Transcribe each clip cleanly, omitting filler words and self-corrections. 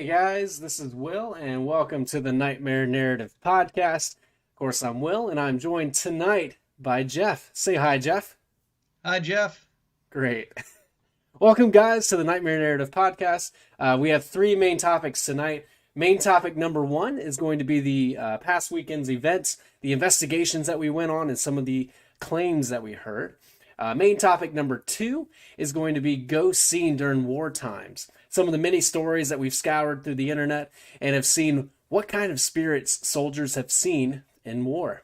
guys, this is Will, and welcome to the Nightmare Narrative Podcast. Of course, I'm Will, and I'm joined tonight by Jeff. Say hi, Jeff. Hi, Jeff. Great. Welcome, guys, to the Nightmare Narrative Podcast. We have three main topics tonight. Main topic number one is going to be the past weekend's events, the investigations that we went on, and some of the claims that we heard. Main topic number two is going to be ghosts seen during war times. Some of the many stories that we've scoured through the internet and have seen what kind of spirits soldiers have seen in war.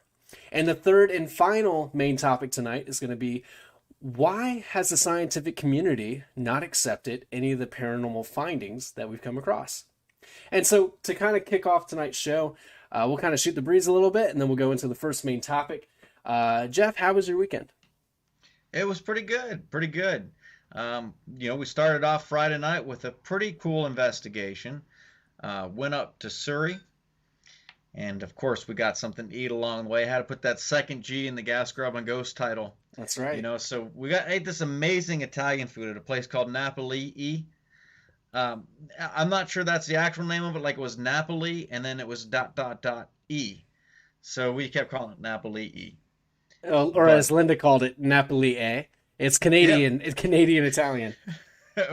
And the third and final main topic tonight is going to be, why has the scientific community not accepted any of the paranormal findings that we've come across? And so to kind of kick off tonight's show, we'll kind of shoot the breeze a little bit, and then we'll go into the first main topic. Jeff, how was your weekend? It was pretty good, pretty good. We started off Friday night with a pretty cool investigation. Went up to Surrey, and of course we got something to eat along the way. Had to put that second G in the Gas Grub and Ghost title. That's right. So ate this amazing Italian food at a place called Napoli. I'm not sure that's the actual name of it. Like, it was Napoli, and then it was ... E. So we kept calling it Napoli. Or as Linda called it, Napoli. It's Canadian. Yeah. It's Canadian Italian.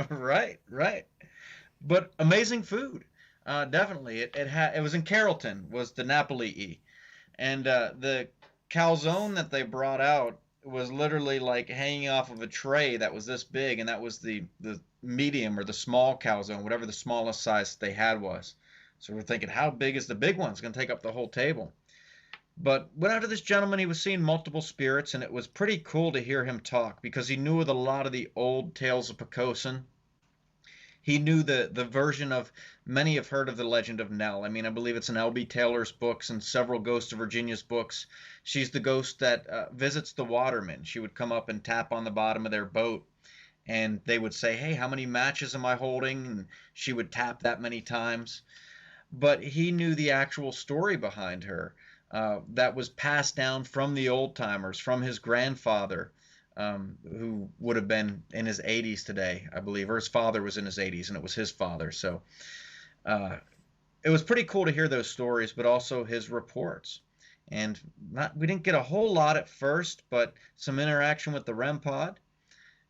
Right. But amazing food. Definitely. It was in Carrollton, was the Napoli. And the calzone that they brought out was literally like hanging off of a tray that was this big, and that was the medium or the small calzone, whatever the smallest size they had was. So we're thinking, how big is the big one? It's going to take up the whole table. But went out to this gentleman. He was seeing multiple spirits, and it was pretty cool to hear him talk because he knew a lot of the old tales of Pocosin. He knew the version of, many have heard of the legend of Nell. I mean, I believe it's in L.B. Taylor's books and several Ghosts of Virginia's books. She's the ghost that visits the watermen. She would come up and tap on the bottom of their boat, and they would say, hey, how many matches am I holding? And she would tap that many times. But he knew the actual story behind her. That was passed down from the old timers, from his grandfather, who would have been in his 80s today, I believe, or his father was in his 80s, and it was his father. So it was pretty cool to hear those stories, but also his reports. And we didn't get a whole lot at first, but some interaction with the REM pod.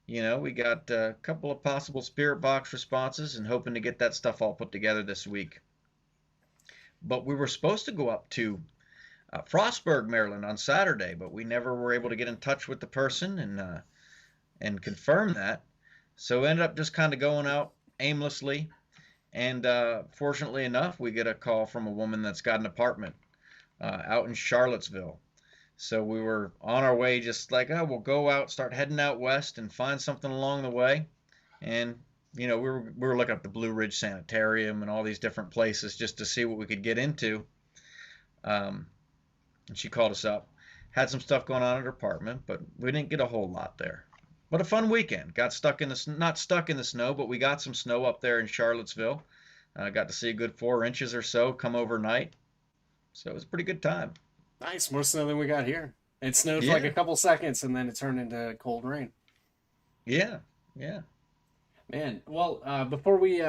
We got a couple of possible spirit box responses, and hoping to get that stuff all put together this week. But we were supposed to go up to Frostburg, Maryland on Saturday, but we never were able to get in touch with the person and confirm that. So ended up just kind of going out aimlessly. And fortunately enough, we get a call from a woman that's got an apartment out in Charlottesville. So we were on our way, just like, we'll go out, start heading out west and find something along the way. And we were looking up the Blue Ridge Sanitarium and all these different places just to see what we could get into. And she called us up. Had some stuff going on at her apartment, but we didn't get a whole lot there. But a fun weekend. Got stuck in the not stuck in the snow, but we got some snow up there in Charlottesville. Got to see a good 4 inches or so come overnight. So it was a pretty good time. Nice, more snow than we got here. It snowed for Yeah. like a couple seconds, and then it turned into cold rain. Yeah. Man, well, before we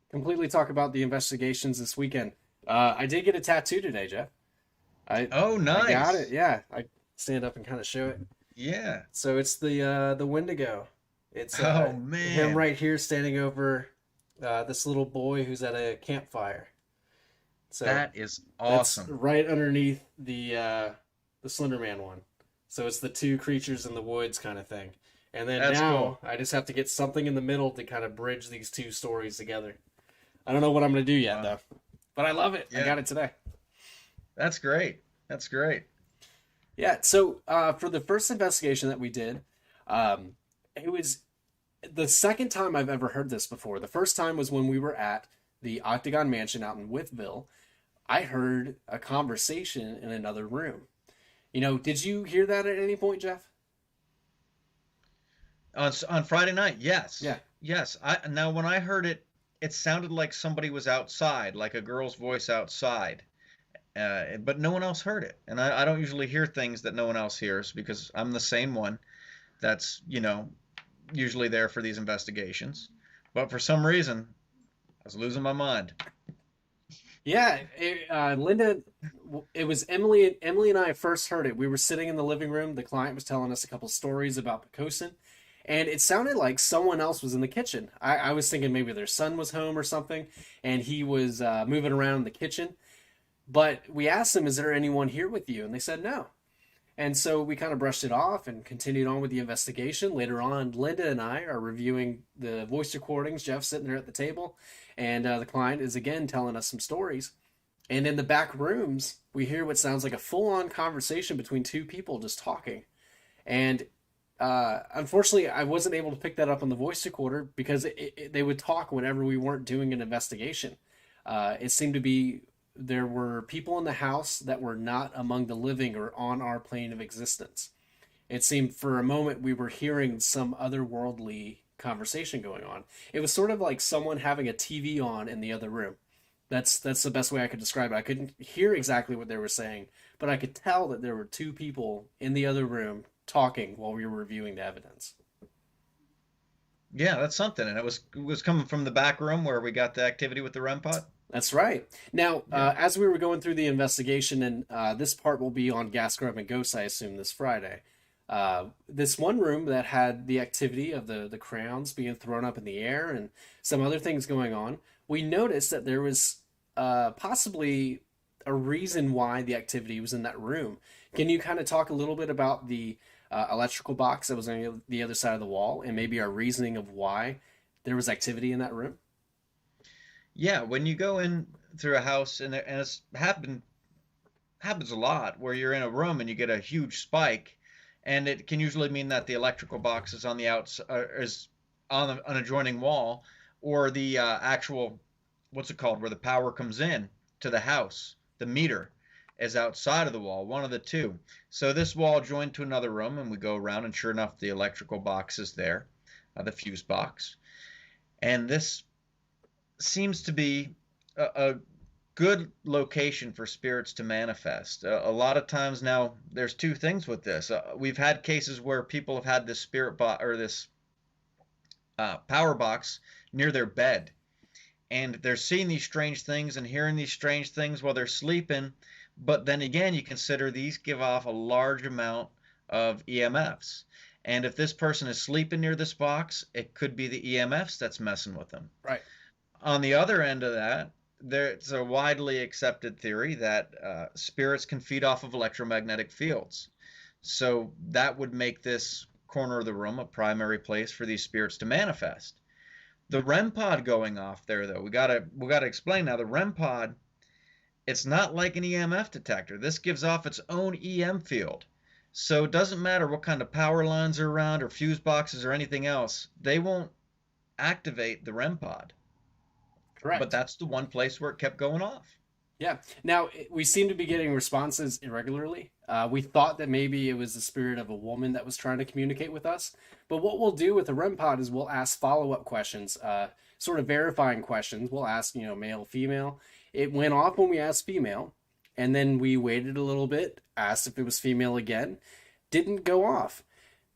completely talk about the investigations this weekend, I did get a tattoo today, Jeff. Oh, nice. I got it. Yeah, I stand up and kind of show it. Yeah. So it's the Wendigo. It's Oh, him man. right here standing over this little boy who's at a campfire. So That is that's awesome. right underneath the Slender Man one. So it's the two creatures in the woods kind of thing. And then That's now cool. I just have to get something in the middle to kind of bridge these two stories together. I don't know what I'm gonna do yet Wow. though, but I love it. I Yeah. got it today. That's great. That's great. Yeah, so for the first investigation that we did, it was the second time I've ever heard this before. The first time was when we were at the Octagon Mansion out in Wytheville. I heard a conversation in another room. Did you hear that at any point, Jeff? On Friday night, yes. Yeah. Yes. Now when I heard it, it sounded like somebody was outside, like a girl's voice outside. But no one else heard it. And I don't usually hear things that no one else hears because I'm the same one that's, usually there for these investigations. But for some reason, was losing my mind. Yeah, Linda. It was Emily. Emily and I first heard it. We were sitting in the living room. The client was telling us a couple stories about Pocosin, and it sounded like someone else was in the kitchen. I was thinking maybe their son was home or something, and he was moving around in the kitchen. But we asked them, "Is there anyone here with you?" And they said no. And so we kind of brushed it off and continued on with the investigation. Later on, Linda and I are reviewing the voice recordings. Jeff's sitting there at the table, and the client is again telling us some stories. And in the back rooms, we hear what sounds like a full on conversation between two people just talking. And unfortunately, I wasn't able to pick that up on the voice recorder because they would talk whenever we weren't doing an investigation. It seemed to be there were people in the house that were not among the living or on our plane of existence. It seemed for a moment we were hearing some otherworldly conversation going on. It was sort of like someone having a TV on in the other room. That's the best way I could describe it. I couldn't hear exactly what they were saying, but I could tell that there were two people in the other room talking while we were reviewing the evidence. Yeah, that's something. And it was coming from the back room where we got the activity with the REM pod. That's right. Now, Yeah. as we were going through the investigation, and this part will be on Gas Grub and Ghosts, I assume, this Friday. This one room that had the activity of the crowns being thrown up in the air and some other things going on, we noticed that there was possibly a reason why the activity was in that room. Can you kind of talk a little bit about the electrical box that was on the other side of the wall and maybe our reasoning of why there was activity in that room? Yeah, when you go in through a house and it's happens a lot where you're in a room and you get a huge spike, and it can usually mean that the electrical box is on the outs is on an adjoining wall, or the actual what's it called where the power comes in to the house, the meter is outside of the wall, one of the two. So this wall joined to another room, and we go around, and sure enough, the electrical box is there, the fuse box, and this seems to be a good location for spirits to manifest. A lot of times now, there's two things with this. We've had cases where people have had this spirit box or this power box near their bed, and they're seeing these strange things and hearing these strange things while they're sleeping. But then again, you consider these give off a large amount of EMFs. And if this person is sleeping near this box, it could be the EMFs that's messing with them. Right. On the other end of that, there's a widely accepted theory that spirits can feed off of electromagnetic fields. So that would make this corner of the room a primary place for these spirits to manifest. The REM pod going off there, though, we gotta explain now. The REM pod, it's not like an EMF detector. This gives off its own EM field. So it doesn't matter what kind of power lines are around or fuse boxes or anything else, they won't activate the REM pod. But Correct. that's the one place where it kept going off. Yeah. Now, we seem to be getting responses irregularly. We thought that maybe it was the spirit of a woman that was trying to communicate with us. But what we'll do with the REM pod is we'll ask follow up questions, sort of verifying questions. We'll ask, male, female. It went off when we asked female. And then we waited a little bit, asked if it was female again. Didn't go off.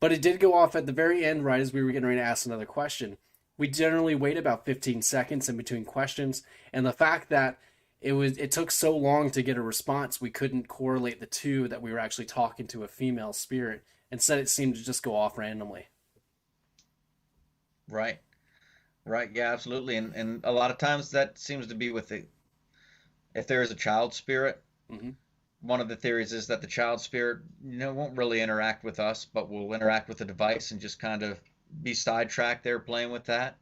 But it did go off at the very end, right as we were getting ready to ask another question. We generally wait about 15 seconds in between questions. And the fact that it took so long to get a response, we couldn't correlate the two that we were actually talking to a female spirit. Instead, it seemed to just go off randomly. Right. Right. Yeah, absolutely. And a lot of times that seems to be with the if there is a child spirit, Hmm. one of the theories is that the child spirit, won't really interact with us, but will interact with the device and just kind of be sidetracked there playing with that.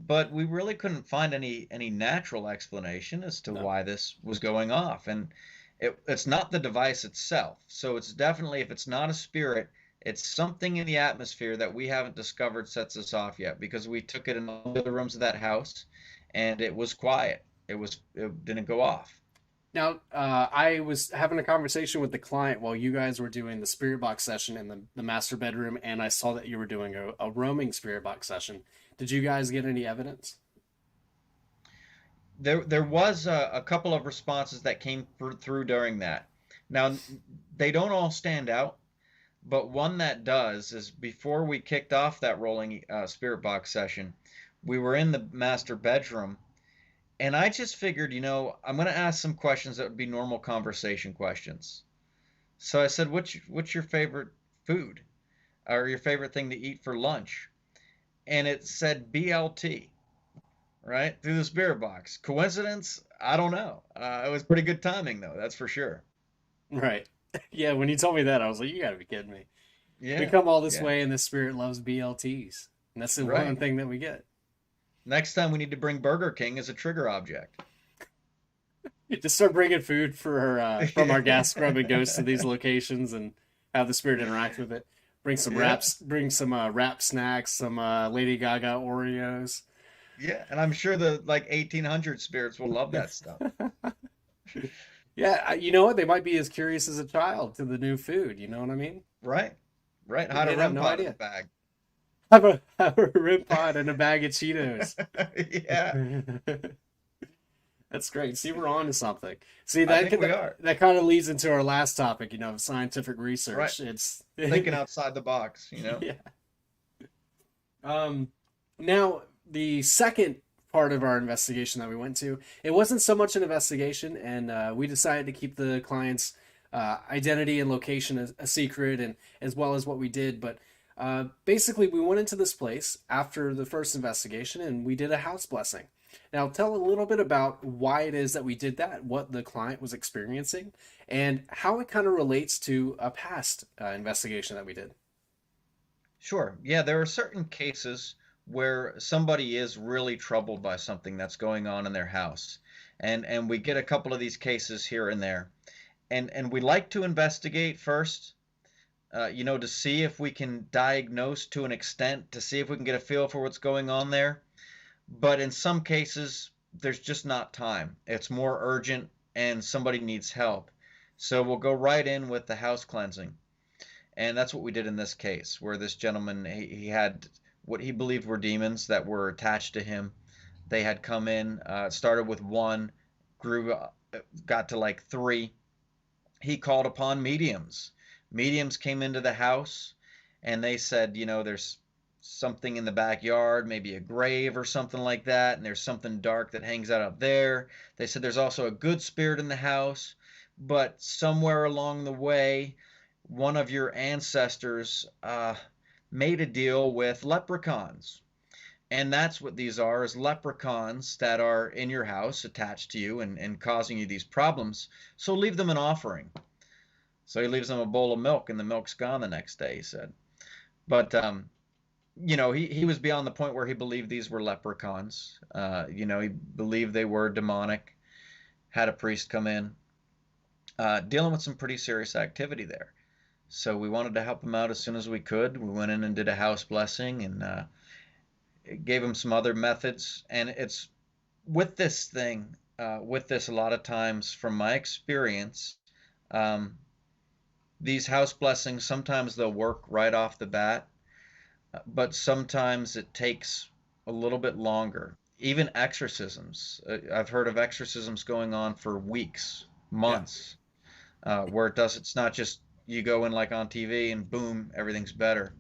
But we really couldn't find any natural explanation as to No. why this was going off. And it's not the device itself. So it's definitely, if it's not a spirit, it's something in the atmosphere that we haven't discovered sets us off yet, because we took it in all the other rooms of that house and it was quiet. It didn't go off. Now, I was having a conversation with the client while you guys were doing the spirit box session in the master bedroom, and I saw that you were doing a roaming spirit box session. Did you guys get any evidence? There was a couple of responses that came through during that. Now, they don't all stand out, but one that does is before we kicked off that rolling spirit box session, we were in the master bedroom, And I just figured, I'm going to ask some questions that would be normal conversation questions. So I said, what's your favorite food or your favorite thing to eat for lunch? And it said BLT, right? Through the spirit box. Coincidence? I don't know. It was pretty good timing, though, that's for sure. Right. Yeah, when you told me that, I was like, you gotta be kidding me. We Yeah, come all this yeah, way and the spirit loves BLTs. And that's the one right. thing that we get. Next time we need to bring Burger King as a trigger object. Just start bringing food for from our gas scrubbing ghosts to these locations and have the spirit interact with it. Bring some Yeah, wraps, bring some wrap snacks, some Lady Gaga Oreos. yeah, and I'm sure the like 1800 spirits will love that stuff. Yeah, you know what? They might be as curious as a child to the new food. You know what I mean? Right, right. They Hide a might have REM no pod in the idea. bag. Have a rib pod and a bag of Cheetos. Yeah, That's great. See, we're on to something. See, I think we are. that kind of leads into our last topic, scientific Right, research. It's thinking outside the box. yeah. Um, Now the second part of our investigation that we went to, it wasn't so much an investigation, and we decided to keep the client's identity and location a secret, and as well as what we did. But basically, we went into this place after the first investigation, and we did a house blessing. Now, tell a little bit about why it is that we did that, what the client was experiencing, and how it kind of relates to a past investigation that we did. Sure. Yeah, there are certain cases where somebody is really troubled by something that's going on in their house. And we get a couple of these cases here and there. And we like to investigate first, to see if we can diagnose to an extent, to see if we can get a feel for what's going on there. But in some cases, there's just not time. It's more urgent and somebody needs help. So we'll go right in with the house cleansing. And that's what we did in this case, where this gentleman, he had what he believed were demons that were attached to him. They had come in, started with one, grew, got to like three. He called upon mediums. Mediums came into the house and they said, there's something in the backyard, maybe a grave or something like that, and there's something dark that hangs out up there. They said there's also a good spirit in the house, but somewhere along the way, one of your ancestors made a deal with leprechauns. And that's what these are, is leprechauns that are in your house attached to you and causing you these problems. So leave them an offering. So he leaves them a bowl of milk, and the milk's gone the next day, he said. But he was beyond the point where he believed these were leprechauns. He believed they were demonic. Had a priest come in, dealing with some pretty serious activity there. So we wanted to help him out as soon as we could. We went in and did a house blessing and gave him some other methods. And it's with this thing, with this a lot of times from my experience, um, these house blessings, sometimes they'll work right off the bat, but sometimes it takes a little bit longer. Even exorcisms. I've heard of exorcisms going on for weeks, Yeah. months, where it's not just you go in like on TV and boom, everything's better.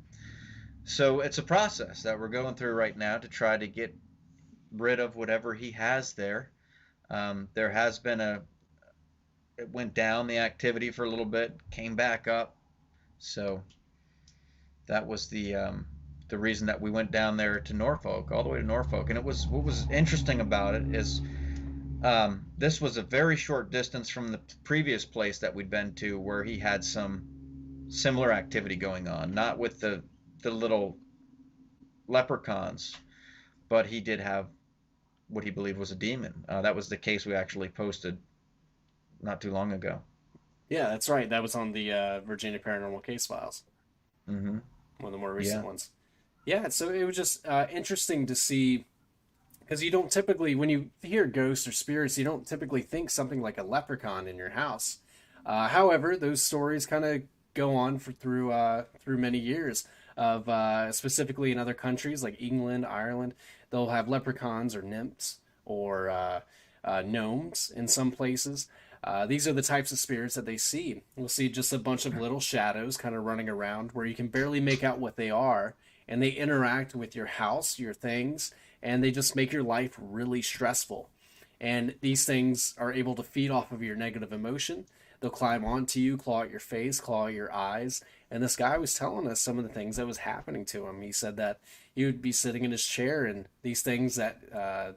So it's a process that we're going through right now to try to get rid of whatever he has there. There has been it went down the activity for a little bit, came back up. So that was the reason that we went down there to Norfolk, all the way to Norfolk. And it was what was interesting about it is this was a very short distance from the previous place that we'd been to, where he had some similar activity going on, not with the little leprechauns, but he did have what he believed was a demon. That was the case we actually posted not too long ago. Yeah, that's right. That was on the Virginia Paranormal Case Files, Hmm. one of the more recent Yeah. ones. Yeah, so it was just interesting to see because you don't typically, when you hear ghosts or spirits, you don't typically think something like a leprechaun in your house. However, those stories kind of go on through many years of specifically in other countries like England, Ireland, they'll have leprechauns or nymphs or gnomes in some places. These are the types of spirits that they see. We'll see just a bunch of little shadows kind of running around where you can barely make out what they are, and they interact with your house, your things, and they just make your life really stressful. And these things are able to feed off of your negative emotion. They'll climb onto you, claw at your face, claw at your eyes. And this guy was telling us some of the things that was happening to him. He said that he would be sitting in his chair, and these things that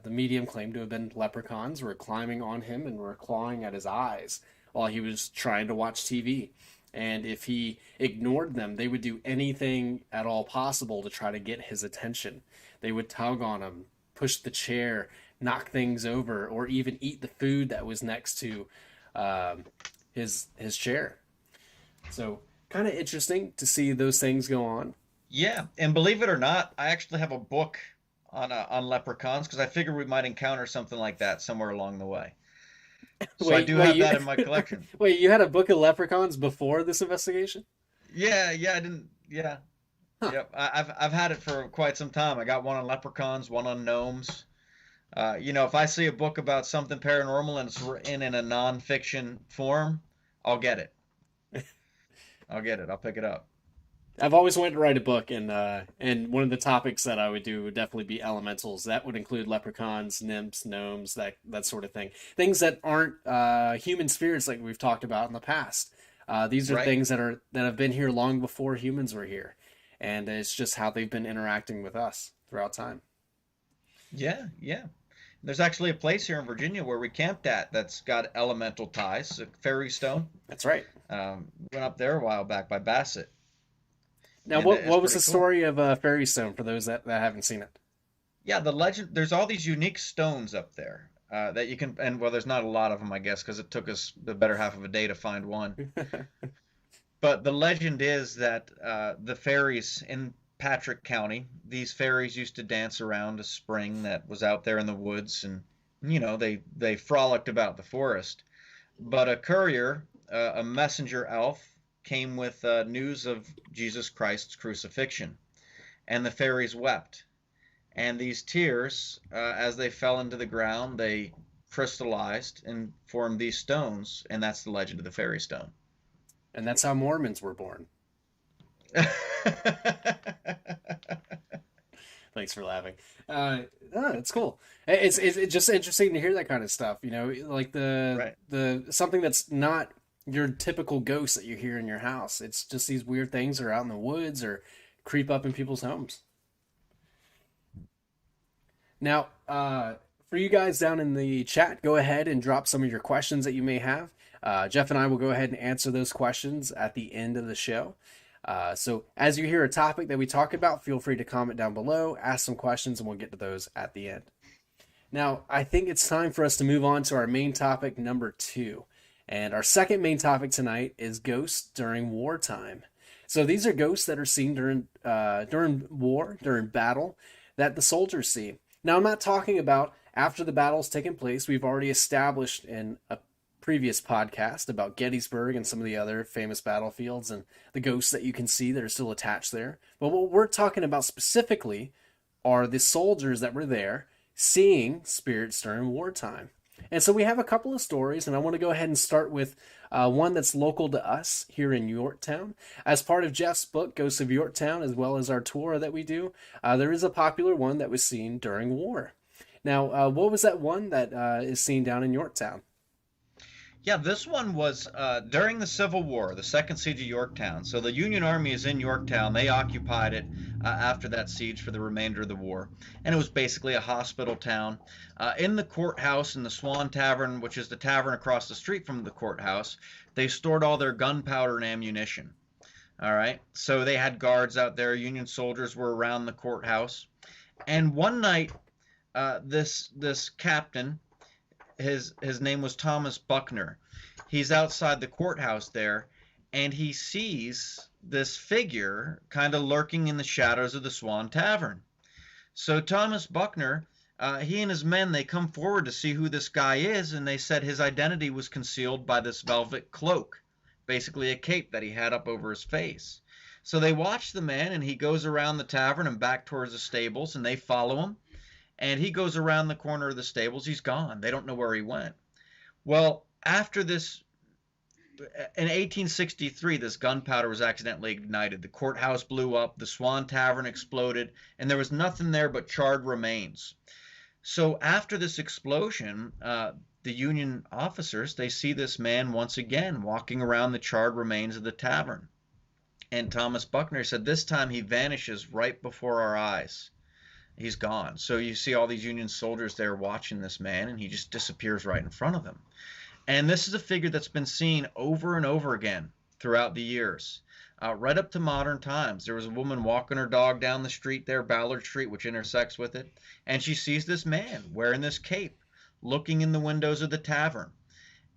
the medium claimed to have been leprechauns were climbing on him and were clawing at his eyes while he was trying to watch TV. And if he ignored them, they would do anything at all possible to try to get his attention. They would tug on him, push the chair, knock things over, or even eat the food that was next to um, his chair. So kind of interesting to see those things go on. Yeah, and believe it or not, I actually have a book on leprechauns because I figured we might encounter something like that somewhere along the way. So I Wait, do wait, have you that in my collection. wait, you had a book of leprechauns before this investigation? Yeah, yeah, I didn't. Yeah, Huh. yep. I've had it for quite some time. I got one on leprechauns, one on gnomes. If I see a book about something paranormal and it's written in a nonfiction form, I'll get it. I'll get it. I'll pick it up. I've always wanted to write a book, and one of the topics that I would do would definitely be elementals. That would include leprechauns, nymphs, gnomes, that sort of thing. Things that aren't human spirits like we've talked about in the past. These are Right? things that have been here long before humans were here, and it's just how they've been interacting with us throughout time. Yeah, yeah. There's actually a place here in Virginia where we camped at that's got elemental ties, a fairy stone. That's right. Went up there a while back by Bassett, Now, and what it's was pretty the cool. story of Fairy Stone for those that haven't seen it? Yeah, the legend. There's all these unique stones up there that you can, and well, there's not a lot of them, I guess, because it took us the better half of a day to find one. But the legend is that the fairies in Patrick County, these fairies used to dance around a spring that was out there in the woods, and they frolicked about the forest. But a courier, a messenger elf, came with news of Jesus Christ's crucifixion, and the fairies wept. And these tears, as they fell into the ground, they crystallized and formed these stones, and that's the legend of the fairy stone. And that's how Mormons were born. Thanks for laughing. It's cool. It's just interesting to hear that kind of stuff. Like Right. the something that's not your typical ghost that you hear in your house. It's just these weird things that are out in the woods or creep up in people's homes. Now, for you guys down in the chat, go ahead and drop some of your questions that you may have. Jeff and I will go ahead and answer those questions at the end of the show. So, as you hear a topic that we talk about, feel free to comment down below, ask some questions, and we'll get to those at the end. Now, I think it's time for us to move on to our main topic number 2. And our second main topic tonight is ghosts during wartime. So these are ghosts that are seen during war, during battle, that the soldiers see. Now, I'm not talking about after the battle's taken place. We've already established in a previous podcast about Gettysburg and some of the other famous battlefields and the ghosts that you can see that are still attached there. But what we're talking about specifically are the soldiers that were there seeing spirits during wartime. And so we have a couple of stories, and I want to go ahead and start with one that's local to us here in Yorktown. As part of Jeff's book, Ghosts of Yorktown, as well as our tour that we do, there is a popular one that was seen during war. Now, what was that one that is seen down in Yorktown? Yeah, this one was during the Civil War, the Second Siege of Yorktown. So the Union Army is in Yorktown. They occupied it after that siege for the remainder of the war. And it was basically a hospital town. In the courthouse, in the Swan Tavern, which is the tavern across the street from the courthouse, they stored all their gunpowder and ammunition. All right. So they had guards out there. Union soldiers were around the courthouse. And one night, this captain, his name was Thomas Buckner. He's outside the courthouse there, and he sees this figure kind of lurking in the shadows of the Swan Tavern. So Thomas Buckner, he and his men, they come forward to see who this guy is, and they said his identity was concealed by this velvet cloak, basically a cape that he had up over his face. So they watch the man, and he goes around the tavern and back towards the stables, and they follow him. And he goes around the corner of the stables. He's gone. They don't know where he went. Well, after this, in 1863, this gunpowder was accidentally ignited. The courthouse blew up. The Swan Tavern exploded. And there was nothing there but charred remains. So after this explosion, the Union officers, they see this man once again walking around the charred remains of the tavern. And Thomas Buckner said this time he vanishes right before our eyes. He's gone. So you see all these Union soldiers there watching this man, and he just disappears right in front of them. And this is a figure that's been seen over and over again throughout the years. Right up to modern times. There was a woman walking her dog down the street there, Ballard Street, which intersects with it, and she sees this man wearing this cape, looking in the windows of the tavern.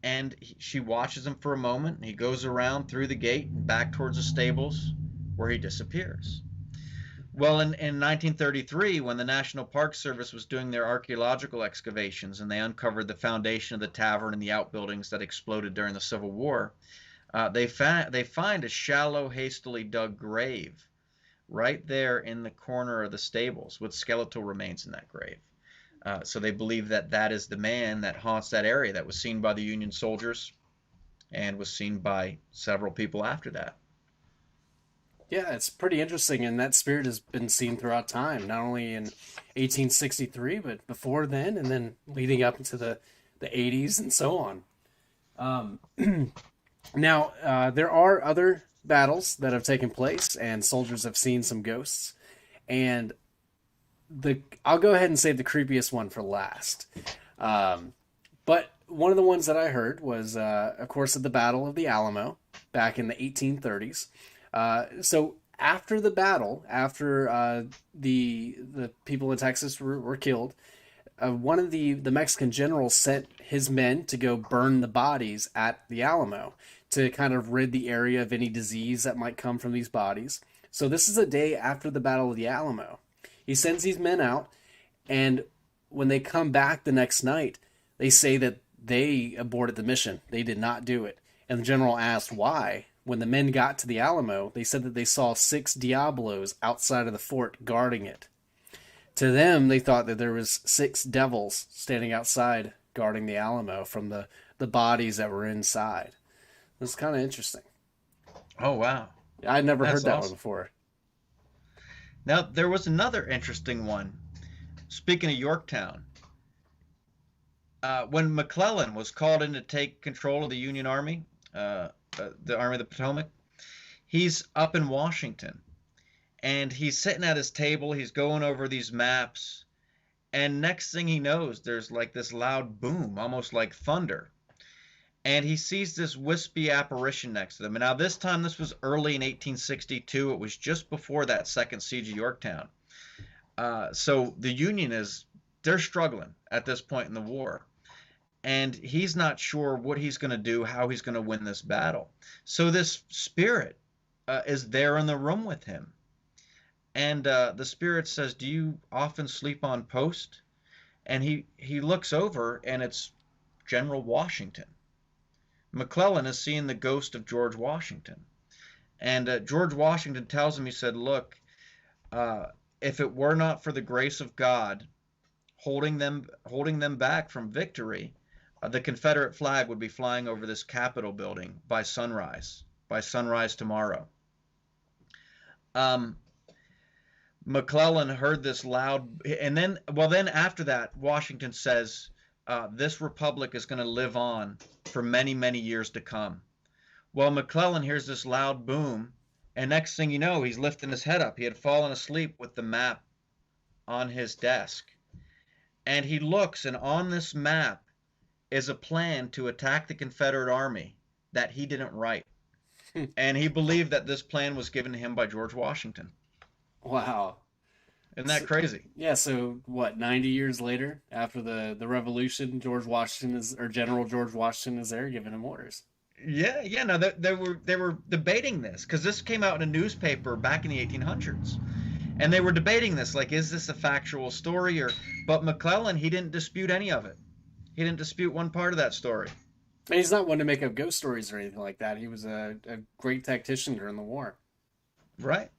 And she watches him for a moment, and he goes around through the gate and back towards the stables, where he disappears. Well, in 1933, when the National Park Service was doing their archaeological excavations and they uncovered the foundation of the tavern and the outbuildings that exploded during the Civil War, they find a shallow, hastily dug grave right there in the corner of the stables with skeletal remains in that grave. So they believe that that is the man that haunts that area that was seen by the Union soldiers and was seen by several people after that. Yeah, it's pretty interesting, and that spirit has been seen throughout time, not only in 1863, but before then, and then leading up into the 80s and so on. Um, Now, there are other battles that have taken place, and soldiers have seen some ghosts. And I'll go ahead and save the creepiest one for last. But one of the ones that I heard was, of course, at the Battle of the Alamo back in the 1830s. So after the battle, after the people in Texas were killed, one of the Mexican generals sent his men to go burn the bodies at the Alamo to kind of rid the area of any disease that might come from these bodies. So this is a day after the Battle of the Alamo. He sends these men out, and when they come back the next night, they say that they aborted the mission. They did not do it. And the general asked why. When the men got to the Alamo, they said that they saw 6 Diablos outside of the fort guarding it. To them, they thought that there was 6 devils standing outside guarding the Alamo from the bodies that were inside. It's kind of interesting. Oh, wow. I'd never That's heard that one awesome. before. Now, there was another interesting one. Speaking of Yorktown, when McClellan was called in to take control of the Union Army, the Army of the Potomac, he's up in Washington. And he's sitting at his table, he's going over these maps, and next thing he knows, there's like this loud boom, almost like thunder. And he sees this wispy apparition next to them. And now this time, this was early in 1862. It was just before that second siege of Yorktown. So the Union they're struggling at this point in the war. And he's not sure what he's going to do, how he's going to win this battle. So this spirit is there in the room with him. And the spirit says, "Do you often sleep on post?" And he looks over, and it's General Washington. McClellan is seeing the ghost of George Washington. And George Washington tells him, he said, "Look, if it were not for the grace of God holding them back from victory, the Confederate flag would be flying over this Capitol building by sunrise tomorrow." McClellan heard this loud, and then after that, Washington says, this republic is going to live on for many, many years to come. Well, McClellan hears this loud boom, and next thing you know, he's lifting his head up. He had fallen asleep with the map on his desk. And he looks, and on this map is a plan to attack the Confederate Army that he didn't write. And he believed that this plan was given to him by George Washington. Wow. Isn't that crazy? Yeah, so what, 90 years later, after the revolution, General George Washington is there giving him orders. Yeah. No, they were debating this because this came out in a newspaper back in the 1800s, and they were debating this, like, is this a factual story? But McClellan, he didn't dispute any of it. He didn't dispute one part of that story. And he's not one to make up ghost stories or anything like that. He was a great tactician during the war. Right.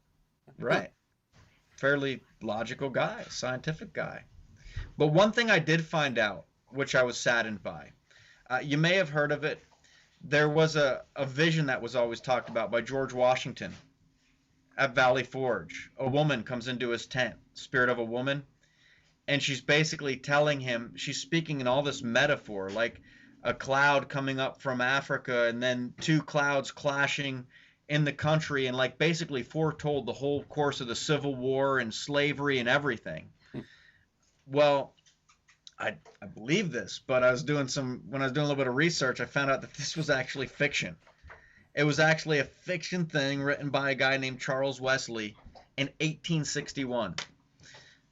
Fairly logical guy, scientific guy. But one thing I did find out, which I was saddened by, you may have heard of it. There was a vision that was always talked about by George Washington at Valley Forge. A woman comes into his tent, spirit of a woman, and she's basically telling him, she's speaking in all this metaphor, like a cloud coming up from Africa and then two clouds clashing in the country, and like basically foretold the whole course of the Civil War and slavery and everything. Well, I believe this, but when I was doing a little bit of research, I found out that this was actually fiction. It was actually a fiction thing written by a guy named Charles Wesley in 1861.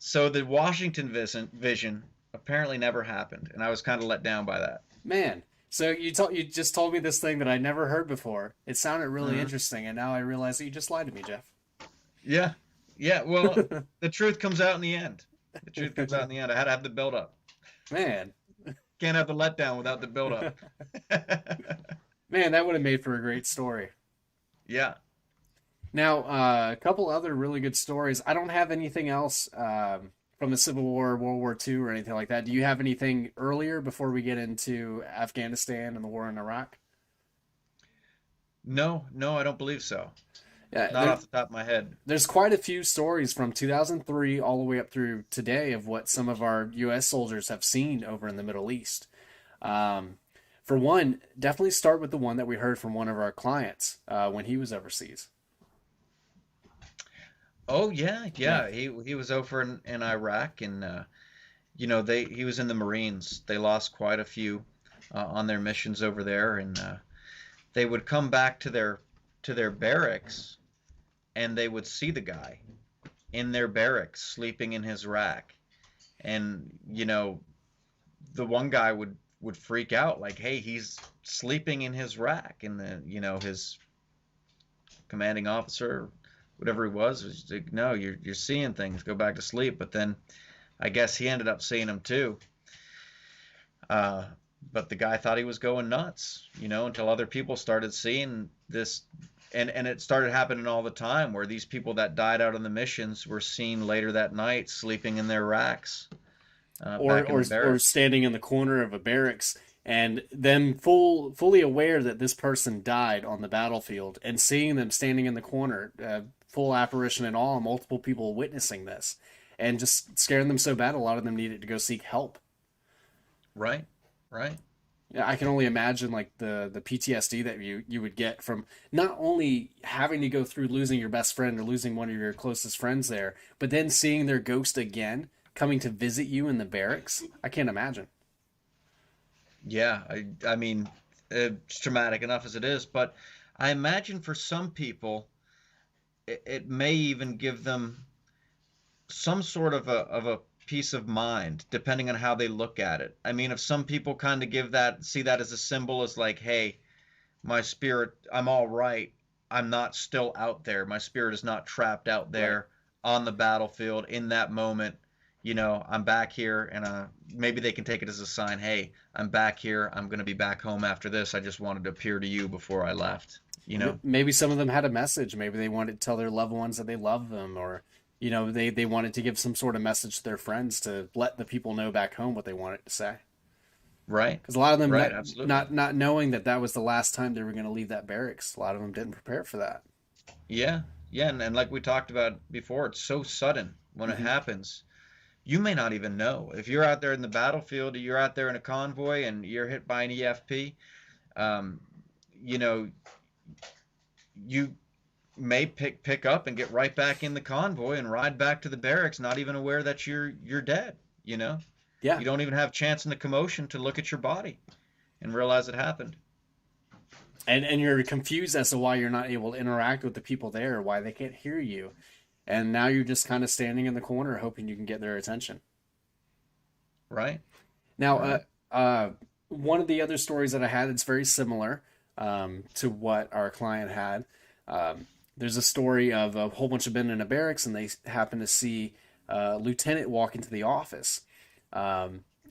So the Washington vision apparently never happened, and I was kind of let down by that. Man, so you just told me this thing that I never heard before. It sounded really Mhm. interesting, and now I realize that you just lied to me, Jeff. Yeah, yeah. Well, the truth comes out in the end. The truth comes out in the end. I had to have the build up. Man, Can't have the letdown without the build up. man, that would have made for a great story. Yeah. Now, a couple other really good stories. I don't have anything else from the Civil War, World War II, or anything like that. Do you have anything earlier before we get into Afghanistan and the war in Iraq? No, no, I don't believe so. Yeah, Not off the top of my head. there's quite a few stories from 2003 all the way up through today of what some of our U.S. soldiers have seen over in the Middle East. Um, for one, definitely start with the one that we heard from one of our clients when he was overseas. Oh yeah, Yeah. yeah. He was over in Iraq, and they he was in the Marines. They lost quite a few on their missions over there, and they would come back to their barracks, and they would see the guy in their barracks sleeping in his rack, and the one guy would freak out like, hey, he's sleeping in his rack, and his commanding officer, whatever he was like, no, you're seeing things, go back to sleep. But then I guess he ended up seeing them too. uh, but the guy thought he was going nuts, until other people started seeing this. And it started happening all the time, where these people that died out on the missions were seen later that night sleeping in their racks, or back in or the or barracks. standing in the corner of a barracks and them fully aware that this person died on the battlefield and seeing them standing in the corner, full apparition and all, multiple people witnessing this, and just scaring them so bad a lot of them needed to go seek help. Right, right. Yeah, I can only imagine like the PTSD that you would get from not only having to go through losing your best friend or losing one of your closest friends there, but then seeing their ghost again coming to visit you in the barracks. I can't imagine. Yeah, I mean, it's traumatic enough as it is, but I imagine for some people, it may even give them some sort of a peace of mind, depending on how they look at it. I mean, if some people kind of see that as a symbol, as like, hey, my spirit, I'm all right. I'm not still out there. My spirit is not trapped out Right. there on the battlefield in that moment. I'm back here, and maybe they can take it as a sign. Hey, I'm back here. I'm going to be back home after this. I just wanted to appear to you before I left. You know? Maybe some of them had a message. Maybe they wanted to tell their loved ones that they love them, or they wanted to give some sort of message to their friends to let the people know back home what they wanted to say. Right, Because a lot of them right, absolutely. not knowing that that was the last time they were going to leave that barracks. A lot of them didn't prepare for that. Yeah, yeah, and like we talked about before, it's so sudden when it Hmm. happens. You may not even know. If you're out there in the battlefield, you're out there in a convoy, and you're hit by an EFP, um, you know, you may pick up and get right back in the convoy and ride back to the barracks, not even aware that you're dead. Yeah, You don't even have a chance in the commotion to look at your body and realize it happened. and you're confused as to why you're not able to interact with the people there, why they can't hear you, and now you're just kind of standing in the corner hoping you can get their attention. Right, Now, right. one of the other stories that I had, it's very similar to what our client had. There's a story of a whole bunch of men in a barracks, and they happen to see a lieutenant walk into the office.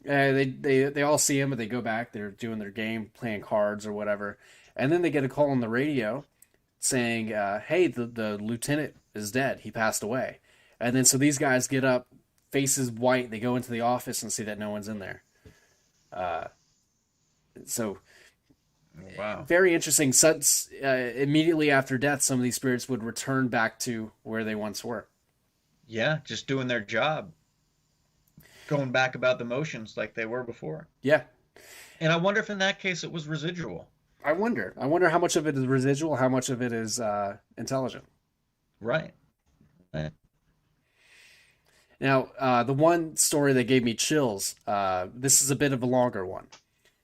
They all see him, but they go back. They're doing their game, playing cards or whatever, and then they get a call on the radio saying, "Hey, the lieutenant is dead. He passed away." And then so these guys get up, faces white. They go into the office and see that no one's in there. So Wow. very interesting. Since immediately after death, some of these spirits would return back to where they once were. Yeah, just doing their job. going back about the motions like they were before. Yeah. And I wonder if in that case it was residual. I wonder. I wonder how much of it is residual, how much of it is intelligent. Right. Right. Now, the one story that gave me chills. This is a bit of a longer one.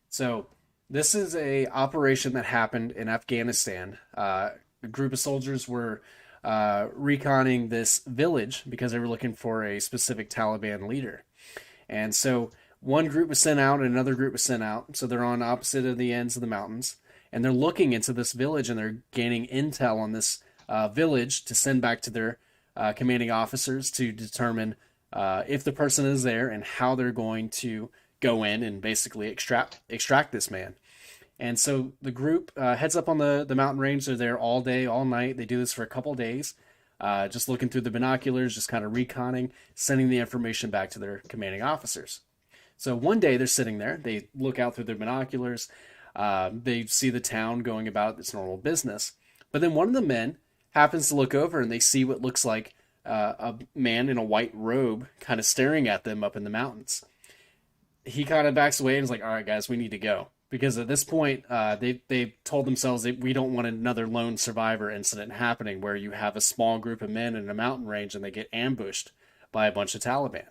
So, this is a operation that happened in Afghanistan. A group of soldiers were reconning this village because they were looking for a specific Taliban leader. And so, one group was sent out, and another group was sent out. So they're on opposite of the ends of the mountains, and they're looking into this village, and they're gaining intel on this village to send back to their commanding officers to determine if the person is there and how they're going to go in and basically extract this man. And so the group heads up on the mountain range. They're there all day, all night. They do this for a couple days, just looking through the binoculars, just kind of reconning, sending the information back to their commanding officers. So one day they're sitting there. They look out through their binoculars. They see the town going about its normal business. But then one of the men happens to look over and they see what looks like a man in a white robe kind of staring at them up in the mountains. He kind of backs away and is like, all right, guys, we need to go. Because at this point, they told themselves that we don't want another lone survivor incident happening where you have a small group of men in a mountain range and they get ambushed by a bunch of Taliban.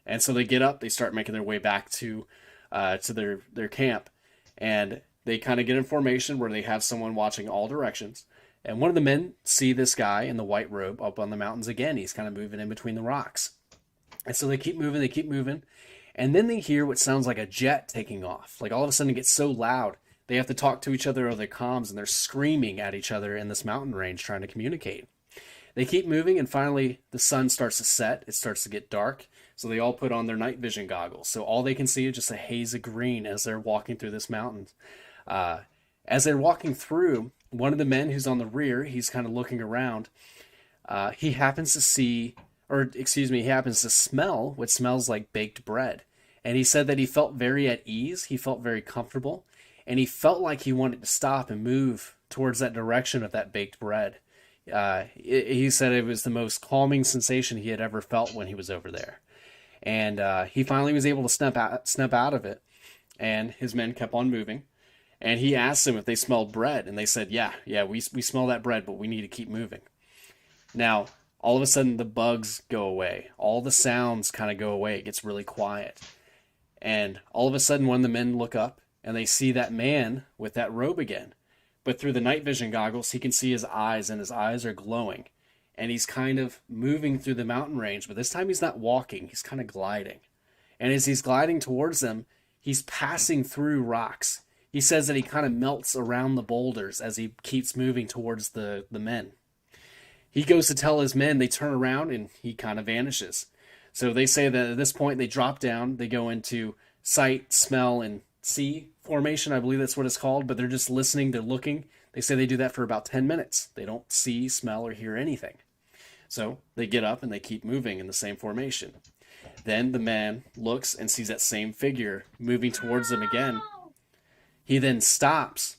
And so they get up, they start making their way back to their camp, and they kind of get in formation where they have someone watching all directions. And one of the men see this guy in the white robe up on the mountains again. He's kind of moving in between the rocks. And so they keep moving, and then they hear what sounds like a jet taking off. Like all of a sudden it gets so loud, they have to talk to each other over their comms, and they're screaming at each other in this mountain range trying to communicate. They keep moving, and finally the sun starts to set. It starts to get dark. So they all put on their night vision goggles. So all they can see is just a haze of green as they're walking through this mountain. As they're walking through, one of the men who's on the rear, he's kind of looking around. He happens to he happens to smell what smells like baked bread. And he said that he felt very at ease. He felt very comfortable. And he felt like he wanted to stop and move towards that direction of that baked bread. He said it was the most calming sensation he had ever felt when he was over there. And he finally was able to snap out of it. And his men kept on moving. And he asked them if they smelled bread. And they said, yeah, we smell that bread, but we need to keep moving. Now, all of a sudden, the bugs go away. All the sounds kind of go away. It gets really quiet. And all of a sudden, one of the men look up, and they see that man with that robe again. But through the night vision goggles, he can see his eyes, and his eyes are glowing. And he's kind of moving through the mountain range, but this time he's not walking, he's kind of gliding. And as he's gliding towards them, he's passing through rocks. He says that he kind of melts around the boulders as he keeps moving towards the men. He goes to tell his men, they turn around, and he kind of vanishes. So they say that at this point they drop down, they go into sight, smell, and see formation, I believe that's what it's called, but they're just listening, they're looking. They say they do that for about 10 minutes. They don't see, smell, or hear anything. So they get up and they keep moving in the same formation. Then the man looks and sees that same figure moving towards them again. He then stops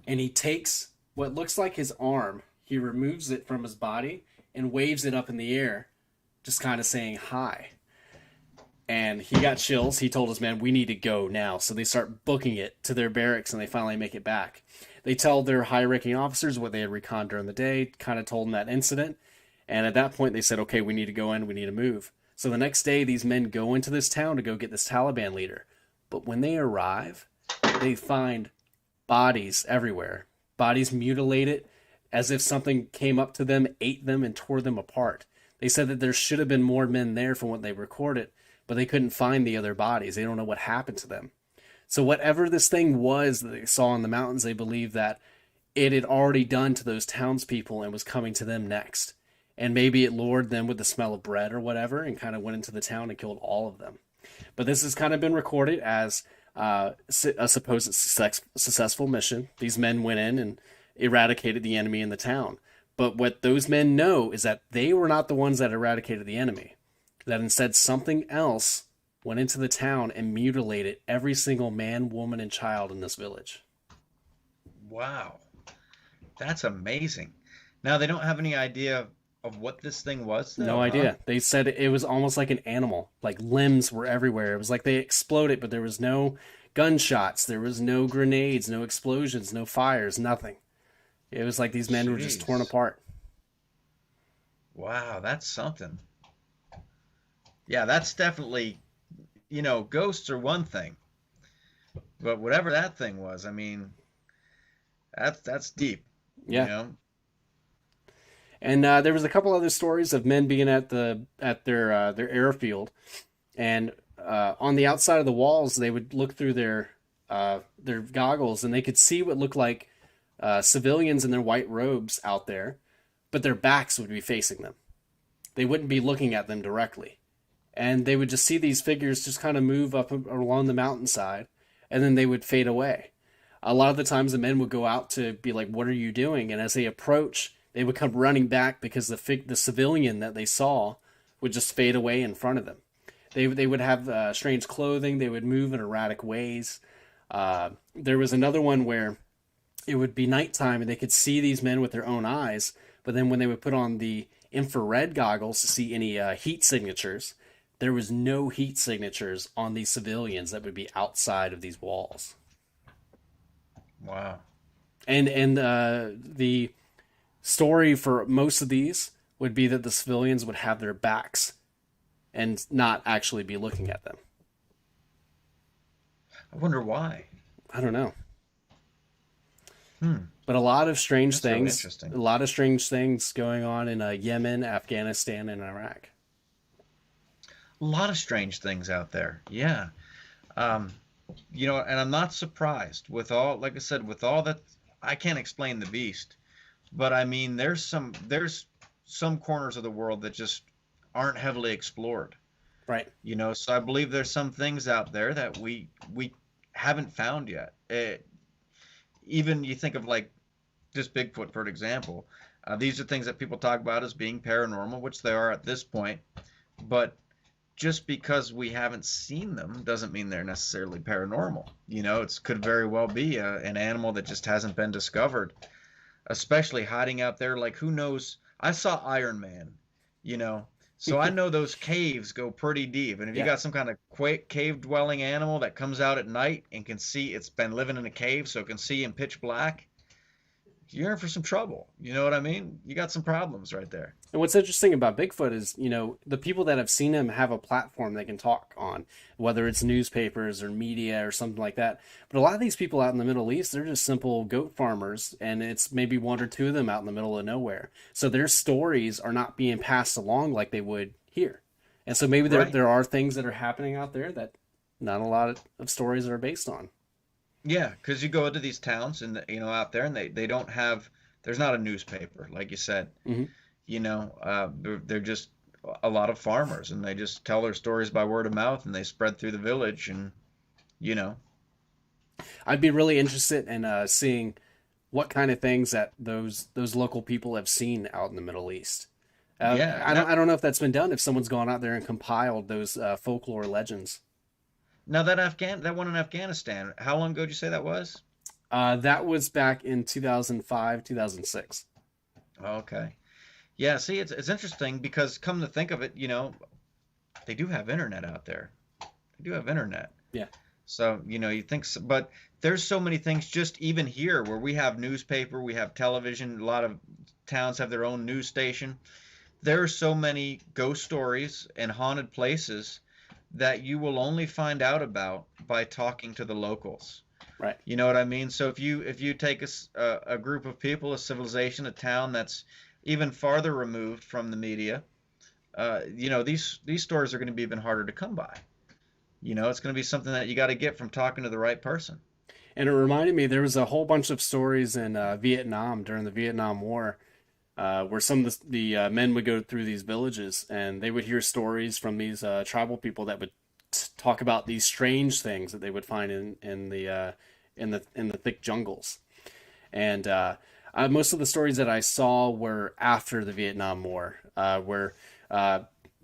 and he takes what looks like his arm. He removes it from his body and waves it up in the air, just kind of saying hi. And he got chills. He told his men, we need to go now. So they start booking it to their barracks and they finally make it back. They tell their high-ranking officers what they had reconned during the day, kind of told them that incident. And at that point, they said, okay, we need to go in, we need to move. So the next day, these men go into this town to go get this Taliban leader. But when they arrive, they find bodies everywhere. Bodies mutilated, as if something came up to them, ate them, and tore them apart. They said that there should have been more men there from what they recorded, but they couldn't find the other bodies. They don't know what happened to them. So whatever this thing was that they saw in the mountains, they believe that it had already done to those townspeople and was coming to them next. And maybe it lured them with the smell of bread or whatever and kind of went into the town and killed all of them. But this has kind of been recorded as a supposed successful mission. These men went in and eradicated the enemy in the town. But what those men know is that they were not the ones that eradicated the enemy. That instead something else went into the town and mutilated every single man, woman, and child in this village. Wow. That's amazing. Now they don't have any idea of what this thing was, No though, huh? idea. They said it was almost like an animal. Like limbs were everywhere. It was like they exploded, but there was no gunshots, there was no grenades, no explosions, no fires, nothing. It was like these men were just torn Jeez. apart. Wow, that's something. Yeah, that's definitely, ghosts are one thing, but whatever that thing was, I mean, that's deep, you Yeah. know? And there was a couple other stories of men being at their airfield, and on the outside of the walls, they would look through their goggles, and they could see what looked like civilians in their white robes out there, but their backs would be facing them. They wouldn't be looking at them directly, and they would just see these figures just kind of move up along the mountainside, and then they would fade away. A lot of the times, the men would go out to be like, "What are you doing?" And as they approach, they would come running back because the civilian that they saw would just fade away in front of them. They would have strange clothing. They would move in erratic ways. There was another one where it would be nighttime and they could see these men with their own eyes, but then when they would put on the infrared goggles to see any heat signatures, there was no heat signatures on these civilians that would be outside of these walls. Wow. And the story for most of these would be that the civilians would have their backs and not actually be looking at them. I wonder why. I don't know. Hmm. But a lot of strange That's really things, interesting. a lot of strange things going on in Yemen, Afghanistan, and Iraq. A lot of strange things out there. Yeah. Um, and I'm not surprised with all, like I said, with all that. I can't explain the beast, but I mean, there's some corners of the world that just aren't heavily explored. Right. So I believe there's some things out there that we haven't found yet. Even you think of like just Bigfoot, for example. These are things that people talk about as being paranormal, which they are at this point. But just because we haven't seen them doesn't mean they're necessarily paranormal. It could very well be an animal that just hasn't been discovered, especially hiding out there. Like, who knows? I saw Iron Man, you know, so I know those caves go pretty deep. And if you Yeah. got some kind of cave dwelling animal that comes out at night and can see, it's been living in a cave, so it can see in pitch black, you're in for some trouble. You know what I mean? You got some problems right there. And what's interesting about Bigfoot is, the people that have seen him have a platform they can talk on, whether it's newspapers or media or something like that. But a lot of these people out in the Middle East, they're just simple goat farmers, and it's maybe one or two of them out in the middle of nowhere. So their stories are not being passed along like they would here. And so maybe there Right. there are things that are happening out there that not a lot of stories are based on. Yeah, because you go into these towns and out there and they don't have, there's not a newspaper like you said. Hmm. They're just a lot of farmers and they just tell their stories by word of mouth and they spread through the village and you know I'd be really interested in seeing what kind of things that those local people have seen out in the Middle East. yeah. I don't know if that's been done. If someone's gone out there and compiled those folklore legends. Now that one in Afghanistan, how long ago did you say that was? That was back in 2005, 2006. Okay. Yeah, see, it's interesting because come to think of it, they do have internet out there. They do have internet. Yeah. So, you think, so, but there's so many things just even here where we have newspaper, we have television, a lot of towns have their own news station. There are so many ghost stories and haunted places that you will only find out about by talking to the locals. Right. You know what I mean? So if you take a group of people, a civilization, a town that's even farther removed from the media, these stories are going to be even harder to come by. It's going to be something that you got to get from talking to the right person. And it reminded me there was a whole bunch of stories in Vietnam during the Vietnam War, where some of the men would go through these villages and they would hear stories from these tribal people that would talk about these strange things that they would find in the thick jungles. And most of the stories that I saw were after the Vietnam War, where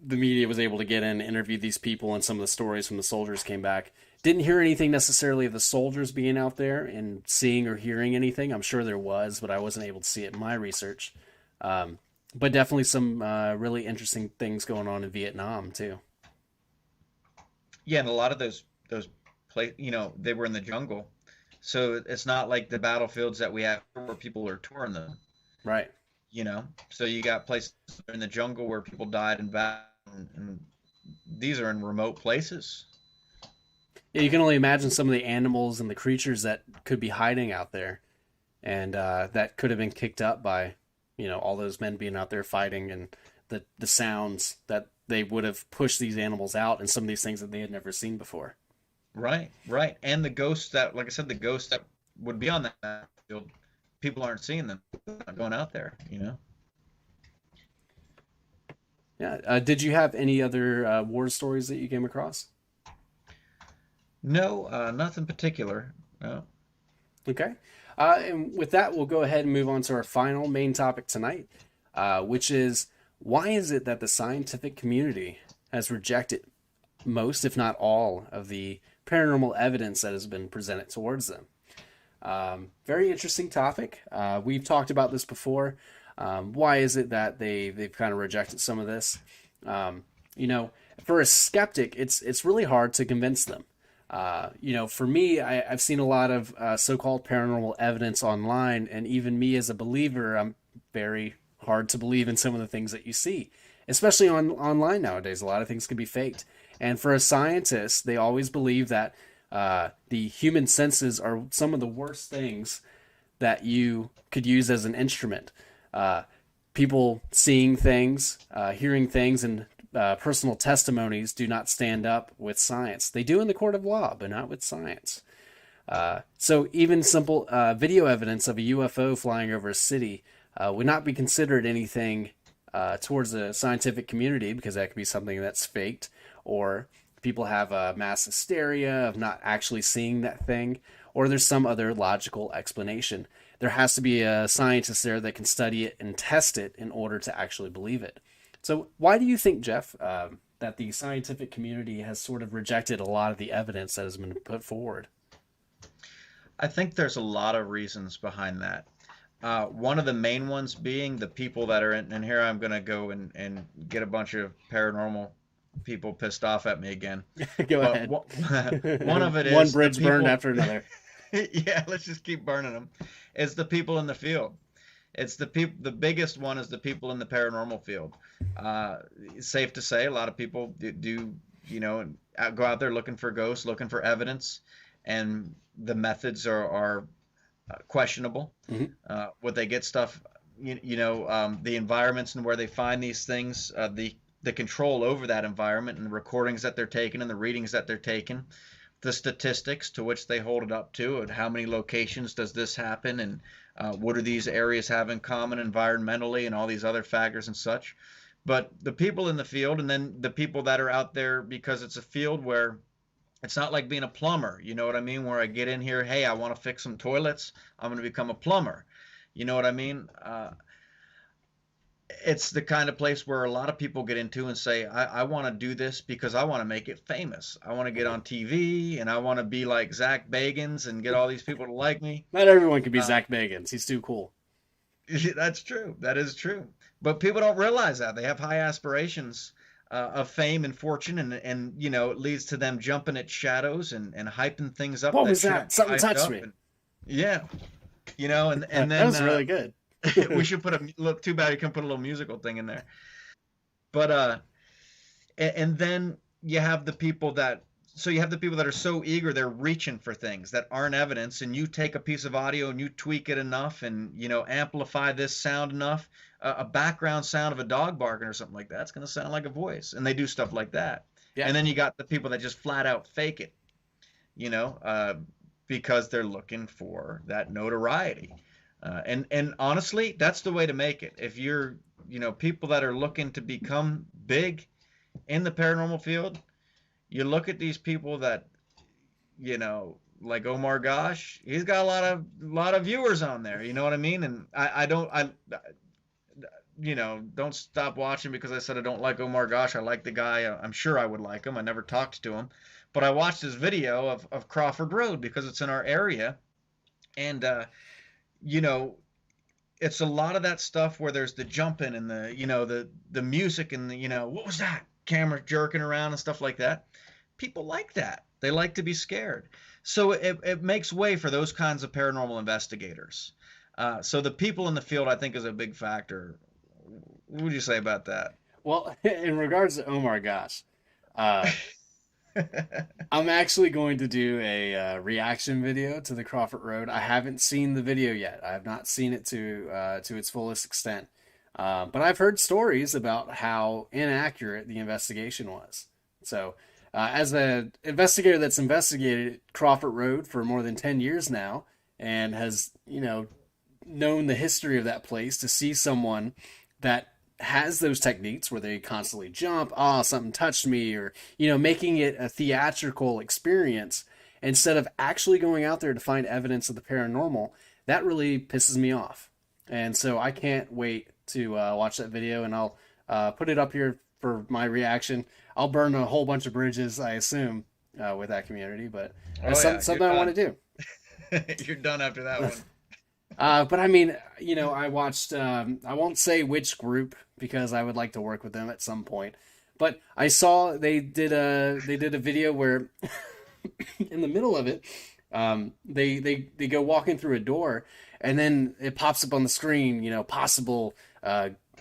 the media was able to get in, interview these people, and some of the stories from the soldiers came back. Didn't hear anything necessarily of the soldiers being out there and seeing or hearing anything. I'm sure there was, but I wasn't able to see it in my research. Um, But definitely some really interesting things going on in Vietnam too. Yeah, and a lot of those they were in the jungle. So it's not like the battlefields that we have where people are touring them, Right. So you got places in the jungle where people died in battle, and these are in remote places. Yeah, you can only imagine some of the animals and the creatures that could be hiding out there, and that could have been kicked up by, all those men being out there fighting, and the sounds that they would have pushed these animals out, and some of these things that they had never seen before. Right, right. And the ghosts that, like I said, the ghosts that would be on that field, people aren't seeing them. They're not going out there. Yeah. Did you have any other war stories that you came across? No, nothing particular. No. Okay. And with that, we'll go ahead and move on to our final main topic tonight, which is why is it that the scientific community has rejected most, if not all, of the paranormal evidence that has been presented towards them? Very interesting topic. We've talked about this before. Why is it that they've kind of rejected some of this? Um, you know, for a skeptic, it's really hard to convince them. For me, I've seen a lot of so-called paranormal evidence online, and even me as a believer, I'm very hard to believe in some of the things that you see, especially online nowadays. A lot of things can be faked, and for a scientist, they always believe that the human senses are some of the worst things that you could use as an instrument. Uh, People seeing things, hearing things, and personal testimonies do not stand up with science. They do in the court of law, but not with science. So even simple video evidence of a UFO flying over a city would not be considered anything towards the scientific community because that could be something that's faked, or people have a mass hysteria of not actually seeing that thing, or there's some other logical explanation. There has to be a scientist there that can study it and test it in order to actually believe it. So, why do you think, Jeff, that the scientific community has sort of rejected a lot of the evidence that has been put forward? I think there's a lot of reasons behind that. One of the main ones being the people that are in, and here I'm going to go and get a bunch of paranormal people pissed off at me again. Go But ahead. one of it One is the bridge burned people, after another. yeah, let's just keep burning them. It's the people in the field. It's the people. The biggest one is the people in the paranormal field. It's safe to say a lot of people do go out there looking for ghosts, looking for evidence, and the methods are questionable. Hmm. Would they get stuff? The environments and where they find these things, the control over that environment and the recordings that they're taking and the readings that they're taking, the statistics to which they hold it up to, and how many locations does this happen, and what do these areas have in common environmentally, and all these other factors and such. But the people in the field, and then the people that are out there, because it's a field where it's not like being a plumber, you know what I mean? Where I get in here, hey, I want to fix some toilets, I'm going to become a plumber. You know what I mean? It's the kind of place where a lot of people get into and say, I want to do this because I want to make it famous. I want to get on TV and I want to be like Zach Bagans and get all these people to like me. Not everyone can be Uh, Zach Bagans. He's too cool. that's true. That is true. But people don't realize that. They have high aspirations of fame and fortune, and it leads to them jumping at shadows and hyping things up What that was shouldn't that? be Something hyped touched up. me. And yeah, and That then was really good. we should put a look. Too bad you can put a little musical thing in there. But and then you have the people that are so eager they're reaching for things that aren't evidence, and you take a piece of audio and you tweak it enough and amplify this sound enough, a background sound of a dog barking or something like that's going to sound like a voice, and they do stuff like that. Yeah. And then you got the people that just flat out fake it, you know uh, because they're looking for that notoriety. And honestly, that's the way to make it. If you're, people that are looking to become big in the paranormal field, you look at these people that, like Omar Gosh, he's got a lot of viewers on there. You know what I mean? And don't stop watching because I said I don't like Omar Gosh. I like the guy. I'm sure I would like him. I never talked to him, but I watched his video of Crawford Road because it's in our area, and you know it's a lot of that stuff where there's the jumping and the the music and the what was that, camera jerking around and stuff like that. People like that. They like to be scared. So it makes way for those kinds of paranormal investigators. So the people in the field, I think, is a big factor. What would you say about that? Well, in regards to Omar Gosh, uh, I'm actually going to do a reaction video to the Crawford Road. I haven't seen the video yet. I have not seen it to its fullest extent. But I've heard stories about how inaccurate the investigation was. So, as an investigator that's investigated Crawford Road for more than 10 years now and has, known the history of that place, to see someone that has those techniques where they constantly jump, oh, something touched me, or, making it a theatrical experience instead of actually going out there to find evidence of the paranormal, that really pisses me off. And so I can't wait to watch that video, and I'll put it up here for my reaction. I'll burn a whole bunch of bridges, I assume, with that community, but that's Oh yeah, something I want to do. you're done after that one. But I mean, I watched. I won't say which group because I would like to work with them at some point. But I saw they did a video where, in the middle of it, they go walking through a door, and then it pops up on the screen. Possible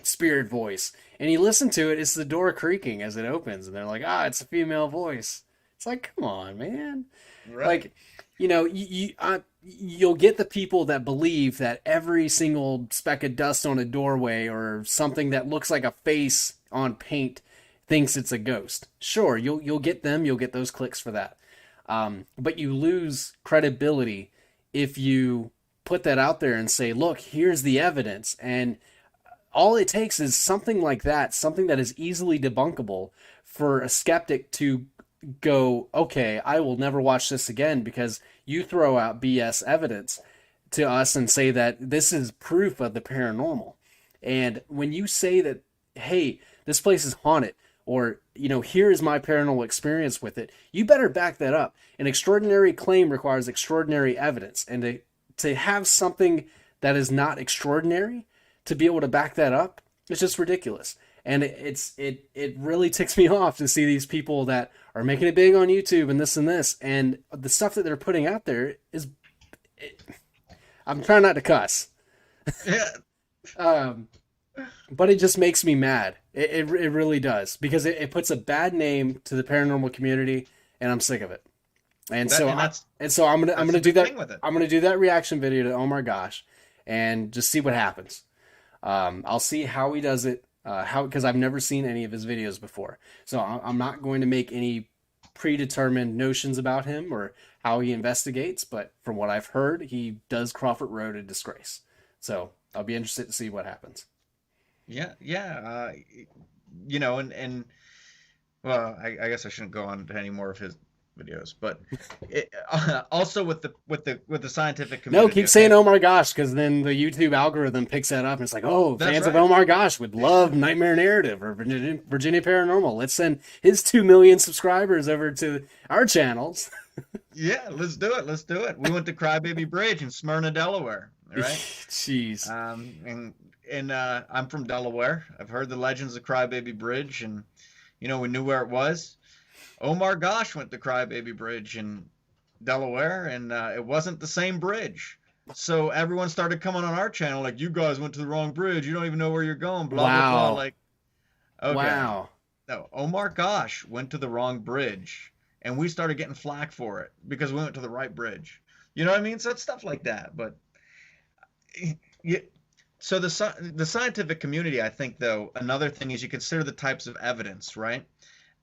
spirit voice, and you listen to it. It's the door creaking as it opens, and they're like, it's a female voice. It's like, come on, man. Right. Like, you'll get the people that believe that every single speck of dust on a doorway or something that looks like a face on paint thinks it's a ghost. Sure, you'll get them. You'll get those clicks for that. But you lose credibility if you put that out there and say, look, here's the evidence. And all it takes is something like that, something that is easily debunkable, for a skeptic to go, okay, I will never watch this again because you throw out BS evidence to us and say that this is proof of the paranormal. And when you say that, hey, this place is haunted, or, here is my paranormal experience with it, you better back that up. An extraordinary claim requires extraordinary evidence. And to have something that is not extraordinary, to be able to back that up, it's just ridiculous. And it really ticks me off to see these people that are making it big on YouTube and this, and the stuff that they're putting out there is, I'm trying not to cuss, Yeah. but it just makes me mad. It really does, because it puts a bad name to the paranormal community, and I'm sick of it. And so I'm gonna do that. I'm gonna do that reaction video to Omar Gosh, and just see what happens. I'll see how he does it. Because I've never seen any of his videos before, so I'm not going to make any predetermined notions about him or how he investigates. But from what I've heard, he does Crawford Road a disgrace. So I'll be interested to see what happens. Yeah, yeah. And well, I guess I shouldn't go on to any more of his videos, but also with the scientific No, community. keep saying Omar Gosh, because then the YouTube algorithm picks that up and it's like, oh, That's fans right. of Omar Gosh would love Nightmare Narrative or Virginia Paranormal. Let's send his 2 million subscribers over to our channels. Yeah, let's do it. Let's do it. We went to Crybaby Bridge in Smyrna, Delaware. All right. Jeez. And I'm from Delaware. I've heard the legends of Crybaby Bridge, and we knew where it was. Omar Gosh went to Crybaby Bridge in Delaware, and it wasn't the same bridge. So everyone started coming on our channel like, you guys went to the wrong bridge. You don't even know where you're going. Blah, Wow. blah, blah. Like, okay. Wow. No, Omar Gosh went to the wrong bridge, and we started getting flack for it because we went to the right bridge. You know what I mean? So it's stuff like that. But yeah. So the scientific community, I think, though, another thing is you consider the types of evidence, right?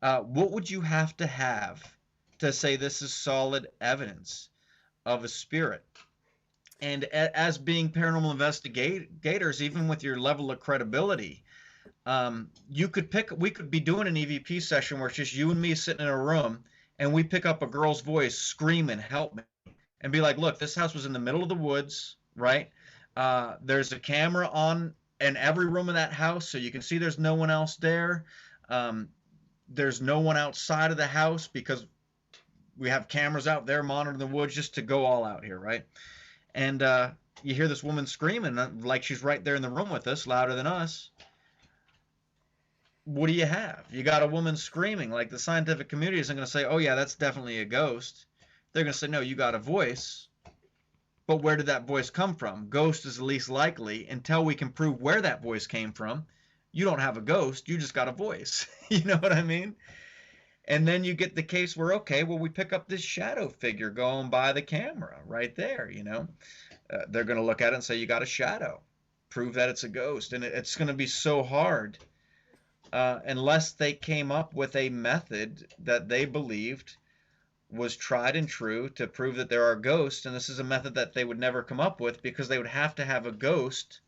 What would you have to say this is solid evidence of a spirit? And as being paranormal investigators, even with your level of credibility, we could be doing an EVP session where it's just you and me sitting in a room, and we pick up a girl's voice screaming, "Help me," and be like, "Look, this house was in the middle of the woods, right? There's a camera on in every room of that house, so you can see there's no one else there. There's no one outside of the house because we have cameras out there monitoring the woods, just to go all out here, right?" And you hear this woman screaming like she's right there in the room with us, louder than us. What do you have? You got a woman screaming. Like, the scientific community isn't going to say, oh yeah, that's definitely a ghost. They're going to say, no, you got a voice. But where did that voice come from? Ghost is the least likely. Until we can prove where that voice came from, you don't have a ghost, you just got a voice. You know what I mean? And then you get the case where, okay, well, we pick up this shadow figure going by the camera right there, you know. They're going to look at it and say, you got a shadow. Prove that it's a ghost. And it's going to be so hard unless they came up with a method that they believed was tried and true to prove that there are ghosts. And this is a method that they would never come up with, because they would have to have a ghost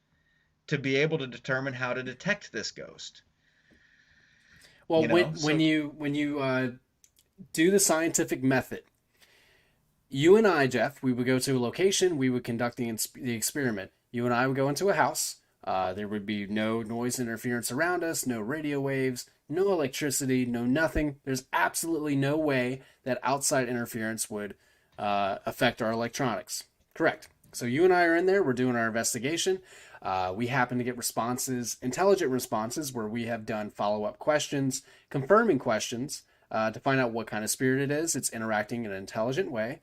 to be able to determine how to detect this ghost. Well, You know, when so you do the scientific method, you and I, Jeff, we would go to a location, we would conduct the experiment. You and I would go into a house. There would be no noise interference around us, no radio waves, no electricity, no nothing. There's absolutely no way that outside interference would affect our electronics. Correct. So you and I are in there, we're doing our investigation. We happen to get responses, intelligent responses, where we have done follow-up questions, confirming questions to find out what kind of spirit it is. It's interacting in an intelligent way.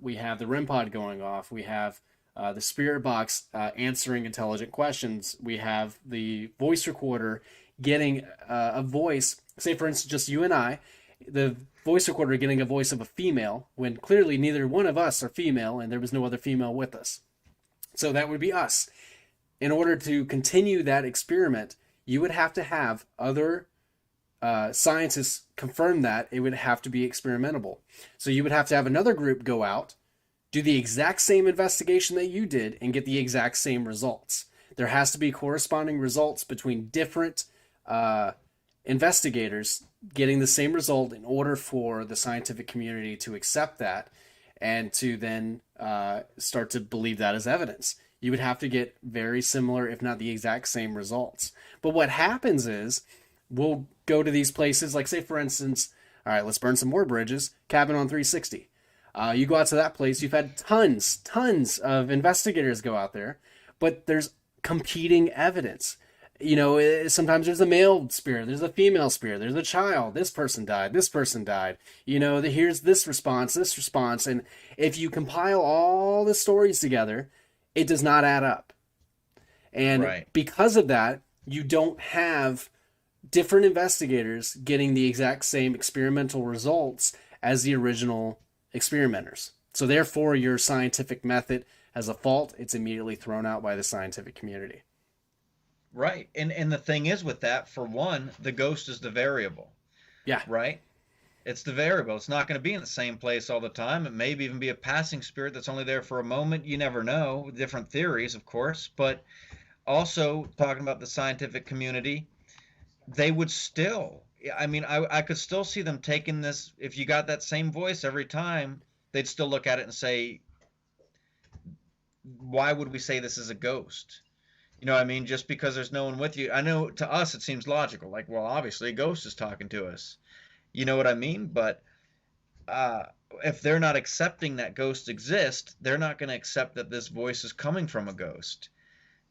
We have the REM pod going off. We have the spirit box answering intelligent questions. We have the voice recorder getting a voice. Say, for instance, just you and I, the voice recorder getting a voice of a female when clearly neither one of us are female and there was no other female with us. So that would be us. In order to continue that experiment, you would have to have other scientists confirm that it would have to be experimentable. So you would have to have another group go out, do the exact same investigation that you did, and get the exact same results. There has to be corresponding results between different investigators getting the same result in order for the scientific community to accept that and to then start to believe that as evidence. You would have to get very similar, if not the exact same results. But what happens is we'll go to these places, like, say, for instance, all right, let's burn some more bridges, Cabin on 360. You go out to that place, you've had tons of investigators go out there, but there's competing evidence. You know, sometimes there's a male spirit, there's a female spirit, there's a child, this person died. You know, here's this response. And if you compile all the stories together, it does not add up. And right. because of that, you don't have different investigators getting the exact same experimental results as the original experimenters. So therefore, your scientific method has a fault. It's immediately thrown out by the scientific community. Right. And the thing is with that, for one, the ghost is the variable, Yeah. right? It's the variable. It's not going to be in the same place all the time. It may even be a passing spirit that's only there for a moment. You never know. Different theories, of course. But also, talking about the scientific community, they would still, I mean, I could still see them taking this. If you got that same voice every time, they'd still look at it and say, why would we say this is a ghost? You know what I mean? Just because there's no one with you. I know to us it seems logical. Like, well, obviously a ghost is talking to us. You know what I mean? But uh, if they're not accepting that ghosts exist, they're not going to accept that this voice is coming from a ghost.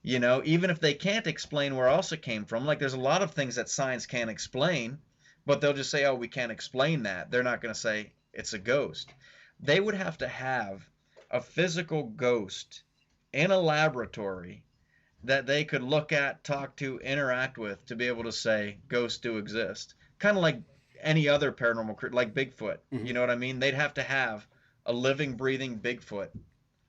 You know, even if they can't explain where else it came from, like, there's a lot of things that science can't explain, but they'll just say, oh, we can't explain that. They're not going to say it's a ghost. They would have to have a physical ghost in a laboratory that they could look at, talk to, interact with, to be able to say ghosts do exist. Kind of like any other paranormal, like Bigfoot. Mm-hmm. You know what I mean? They'd have to have a living, breathing Bigfoot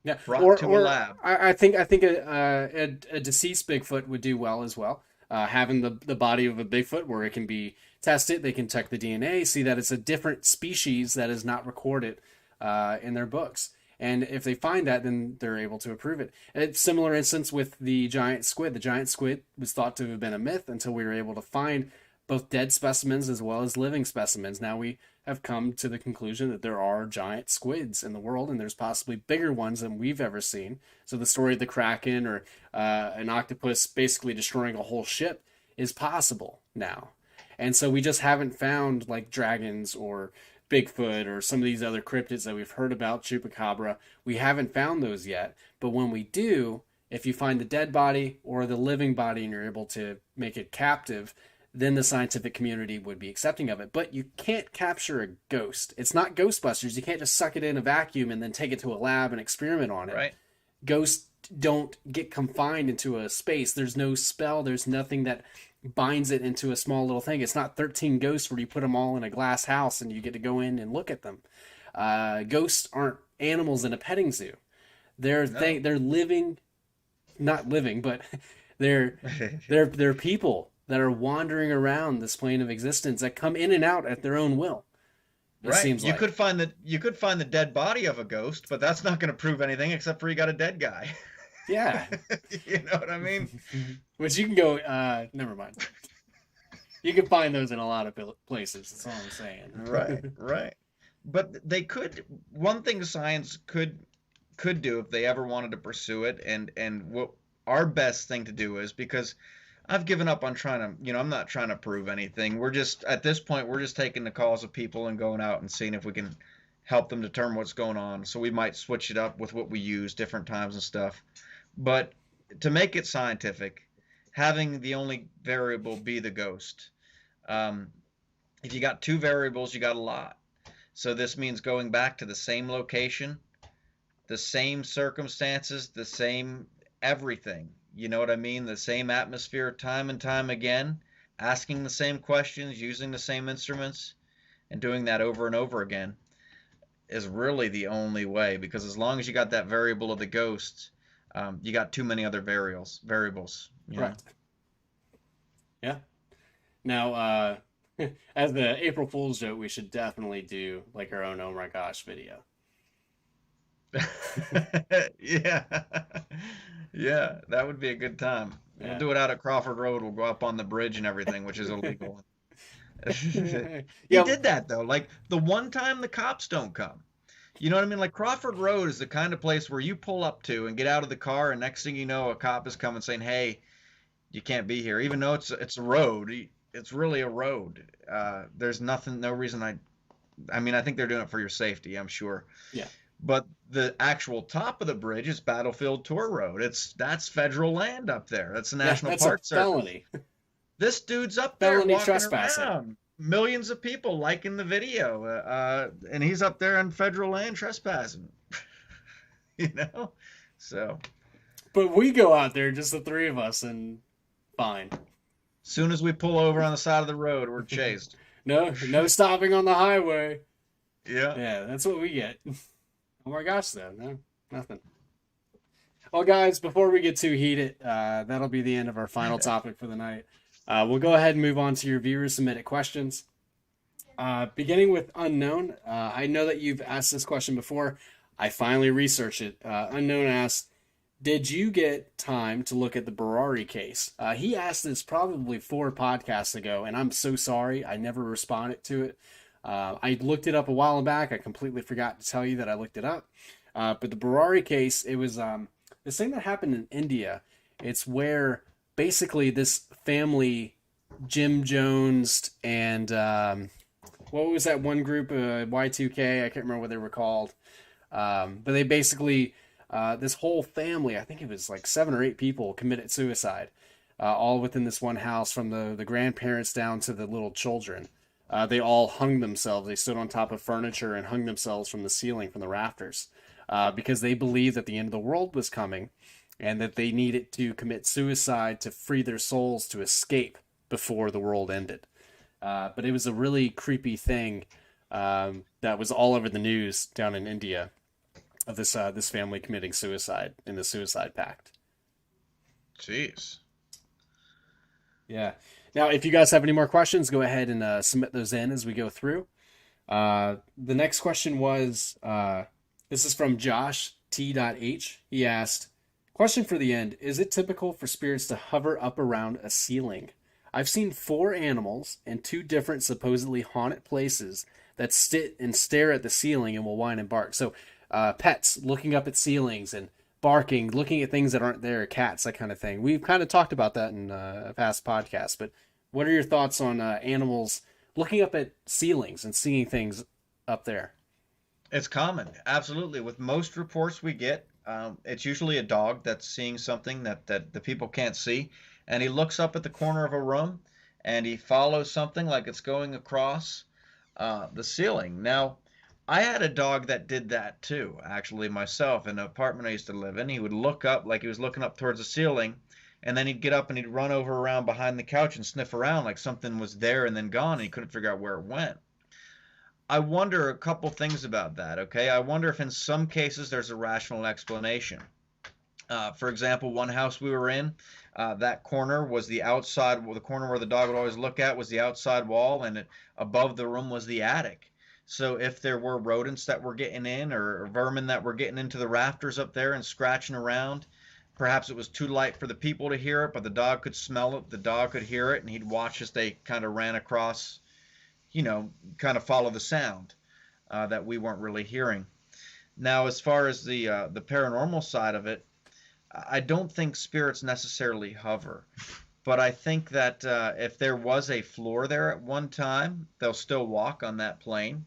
Yeah. brought to a lab. I think a deceased Bigfoot would do well as well. Having the body of a Bigfoot where it can be tested, they can check the DNA, see that it's a different species that is not recorded in their books. And if they find that, then they're able to approve it. It's similar instance with the giant squid. The giant squid was thought to have been a myth until we were able to find both dead specimens as well as living specimens. Now we have come to the conclusion that there are giant squids in the world, and there's possibly bigger ones than we've ever seen. So the story of the Kraken or an octopus basically destroying a whole ship is possible now. And so we just haven't found like dragons or Bigfoot or some of these other cryptids that we've heard about, chupacabra. We haven't found those yet, but when we do, if you find the dead body or the living body and you're able to make it captive, then the scientific community would be accepting of it. But you can't capture a ghost. It's not Ghostbusters. You can't just suck it in a vacuum and then take it to a lab and experiment on it. Right. Ghosts don't get confined into a space. There's no spell. There's nothing that binds it into a small little thing. It's not 13 ghosts where you put them all in a glass house and you get to go in and look at them. Ghosts aren't animals in a petting zoo. They're living, not living, but they're people that are wandering around this plane of existence that come in and out at their own will. It seems You like. could find the dead body of a ghost, but that's not going to prove anything except for you got a dead guy. Yeah. You know what I mean? Which you can go, never mind. You can find those in a lot of places. That's all I'm saying. Right. But one thing science could do if they ever wanted to pursue it, and what our best thing to do is, because I've given up on trying to, I'm not trying to prove anything. At this point, we're just taking the calls of people and going out and seeing if we can help them determine what's going on. So we might switch it up with what we use different times and stuff. But to make it scientific, having the only variable be the ghost. If you got two variables, you got a lot. So this means going back to the same location, the same circumstances, the same everything. You know what I mean? The same atmosphere time and time again, asking the same questions, using the same instruments, and doing that over and over again is really the only way. Because as long as you got that variable of the ghosts, you got too many other variables. You know? Yeah. Now, as the April Fool's joke, we should definitely do like our own "Oh my gosh" video. Yeah. Yeah, that would be a good time. Yeah. We'll do it out at Crawford Road. We'll go up on the bridge and everything, which is illegal. He Yeah. did that though. Like the one time the cops don't come. You know what I mean? Like Crawford Road is the kind of place where you pull up to and get out of the car, and next thing you know, a cop is coming saying, "Hey, you can't be here," even though it's a road. It's really a road. There's no reason. I mean, I think they're doing it for your safety, I'm sure. Yeah. But the actual top of the bridge is Battlefield Tour Road. That's federal land up there. That's the National Park Service. Felony. This dude's up there Felony walking trespassing. around. Millions of people liking the video, and he's up there on federal land trespassing. So. But we go out there, just the three of us, and fine. Soon as we pull over on the side of the road, we're chased. No stopping on the highway. Yeah. Yeah, that's what we get. Oh my gosh, though. No, nothing. Well, guys, before we get too heated, that'll be the end of our final topic for the night. We'll go ahead and move on to your viewer submitted questions. Beginning with Unknown, I know that you've asked this question before. I finally researched it. Unknown asked, did you get time to look at the Berari case? He asked this probably 4 podcasts ago, and I'm so sorry. I never responded to it. I looked it up a while back. I completely forgot to tell you that I looked it up. But the Berari case, it was this thing that happened in India. It's where basically this family, Jim Jones and what was that one group, Y2K? I can't remember what they were called. But they basically, this whole family, I think it was like 7 or 8 people, committed suicide, all within this one house, from the grandparents down to the little children. They all hung themselves. They stood on top of furniture and hung themselves from the ceiling, from the rafters, because they believed that the end of the world was coming and that they needed to commit suicide to free their souls to escape before the world ended. But it was a really creepy thing that was all over the news down in India, of this family committing suicide in the suicide pact. Jeez. Yeah. Now, if you guys have any more questions, go ahead and submit those in as we go through. The next question was, this is from Josh T.H. He asked, question for the end, is it typical for spirits to hover up around a ceiling? I've seen 4 animals in 2 different supposedly haunted places that sit and stare at the ceiling and will whine and bark. So pets looking up at ceilings and barking, looking at things that aren't there, cats, that kind of thing. We've kind of talked about that in a past podcast, but what are your thoughts on animals looking up at ceilings and seeing things up there. It's common, absolutely. With most reports we get, it's usually a dog that's seeing something that the people can't see, and he looks up at the corner of a room, and he follows something like it's going across the ceiling. Now, I had a dog that did that too, actually, myself, in an apartment I used to live in. He would look up like he was looking up towards the ceiling, and then he'd get up and he'd run over around behind the couch and sniff around like something was there and then gone, and he couldn't figure out where it went. I wonder a couple things about that, okay? I wonder if in some cases there's a rational explanation. For example, one house we were in, that corner was the outside, well, the corner where the dog would always look at was the outside wall, and above the room was the attic. So if there were rodents that were getting in or vermin that were getting into the rafters up there and scratching around, perhaps it was too light for the people to hear it, but the dog could smell it, the dog could hear it, and he'd watch as they kind of ran across, kind of follow the sound that we weren't really hearing. Now, as far as the paranormal side of it, I don't think spirits necessarily hover, but I think that if there was a floor there at one time, they'll still walk on that plane.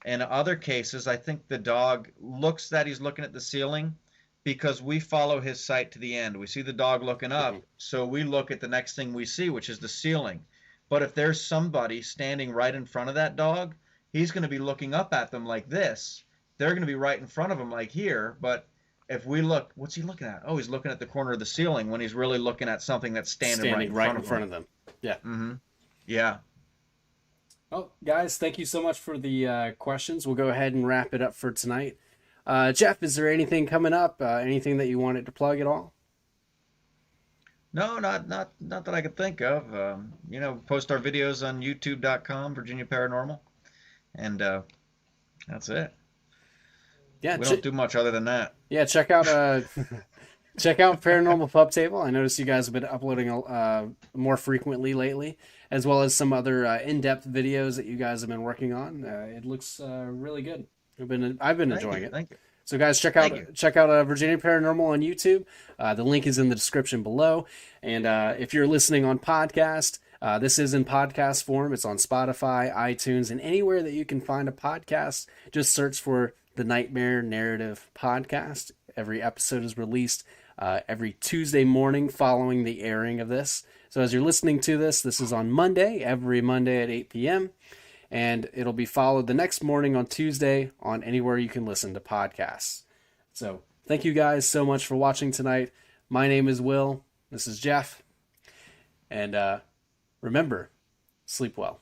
In other cases, I think the dog looks that he's looking at the ceiling because we follow his sight to the end. We see the dog looking up, so we look at the next thing we see, which is the ceiling. But if there's somebody standing right in front of that dog, he's going to be looking up at them like this. They're going to be right in front of him like here, but if we look, what's he looking at? Oh, he's looking at the corner of the ceiling when he's really looking at something that's standing right in front of them. Yeah. Mm-hmm. Yeah. Well, guys, thank you so much for the questions. We'll go ahead and wrap it up for tonight. Jeff, is there anything coming up? Anything that you wanted to plug at all? No, not that I could think of. Post our videos on youtube.com, Virginia Paranormal, and that's it. Yeah, we don't do much other than that. Yeah, check out check out Paranormal Pub Table. I noticed you guys have been uploading more frequently lately, as well as some other in-depth videos that you guys have been working on. It looks really good. I've been enjoying it. Thank you. So guys, check out Virginia Paranormal on YouTube. The link is in the description below. And if you're listening on podcast, this is in podcast form. It's on Spotify, iTunes, and anywhere that you can find a podcast. Just search for the Nightmare Narrative Podcast. Every episode is released every Tuesday morning following the airing of this. So as you're listening to this is on Monday, every Monday at 8 p.m. And it'll be followed the next morning on Tuesday on anywhere you can listen to podcasts. So thank you guys so much for watching tonight. My name is Will. This is Jeff. And remember, sleep well.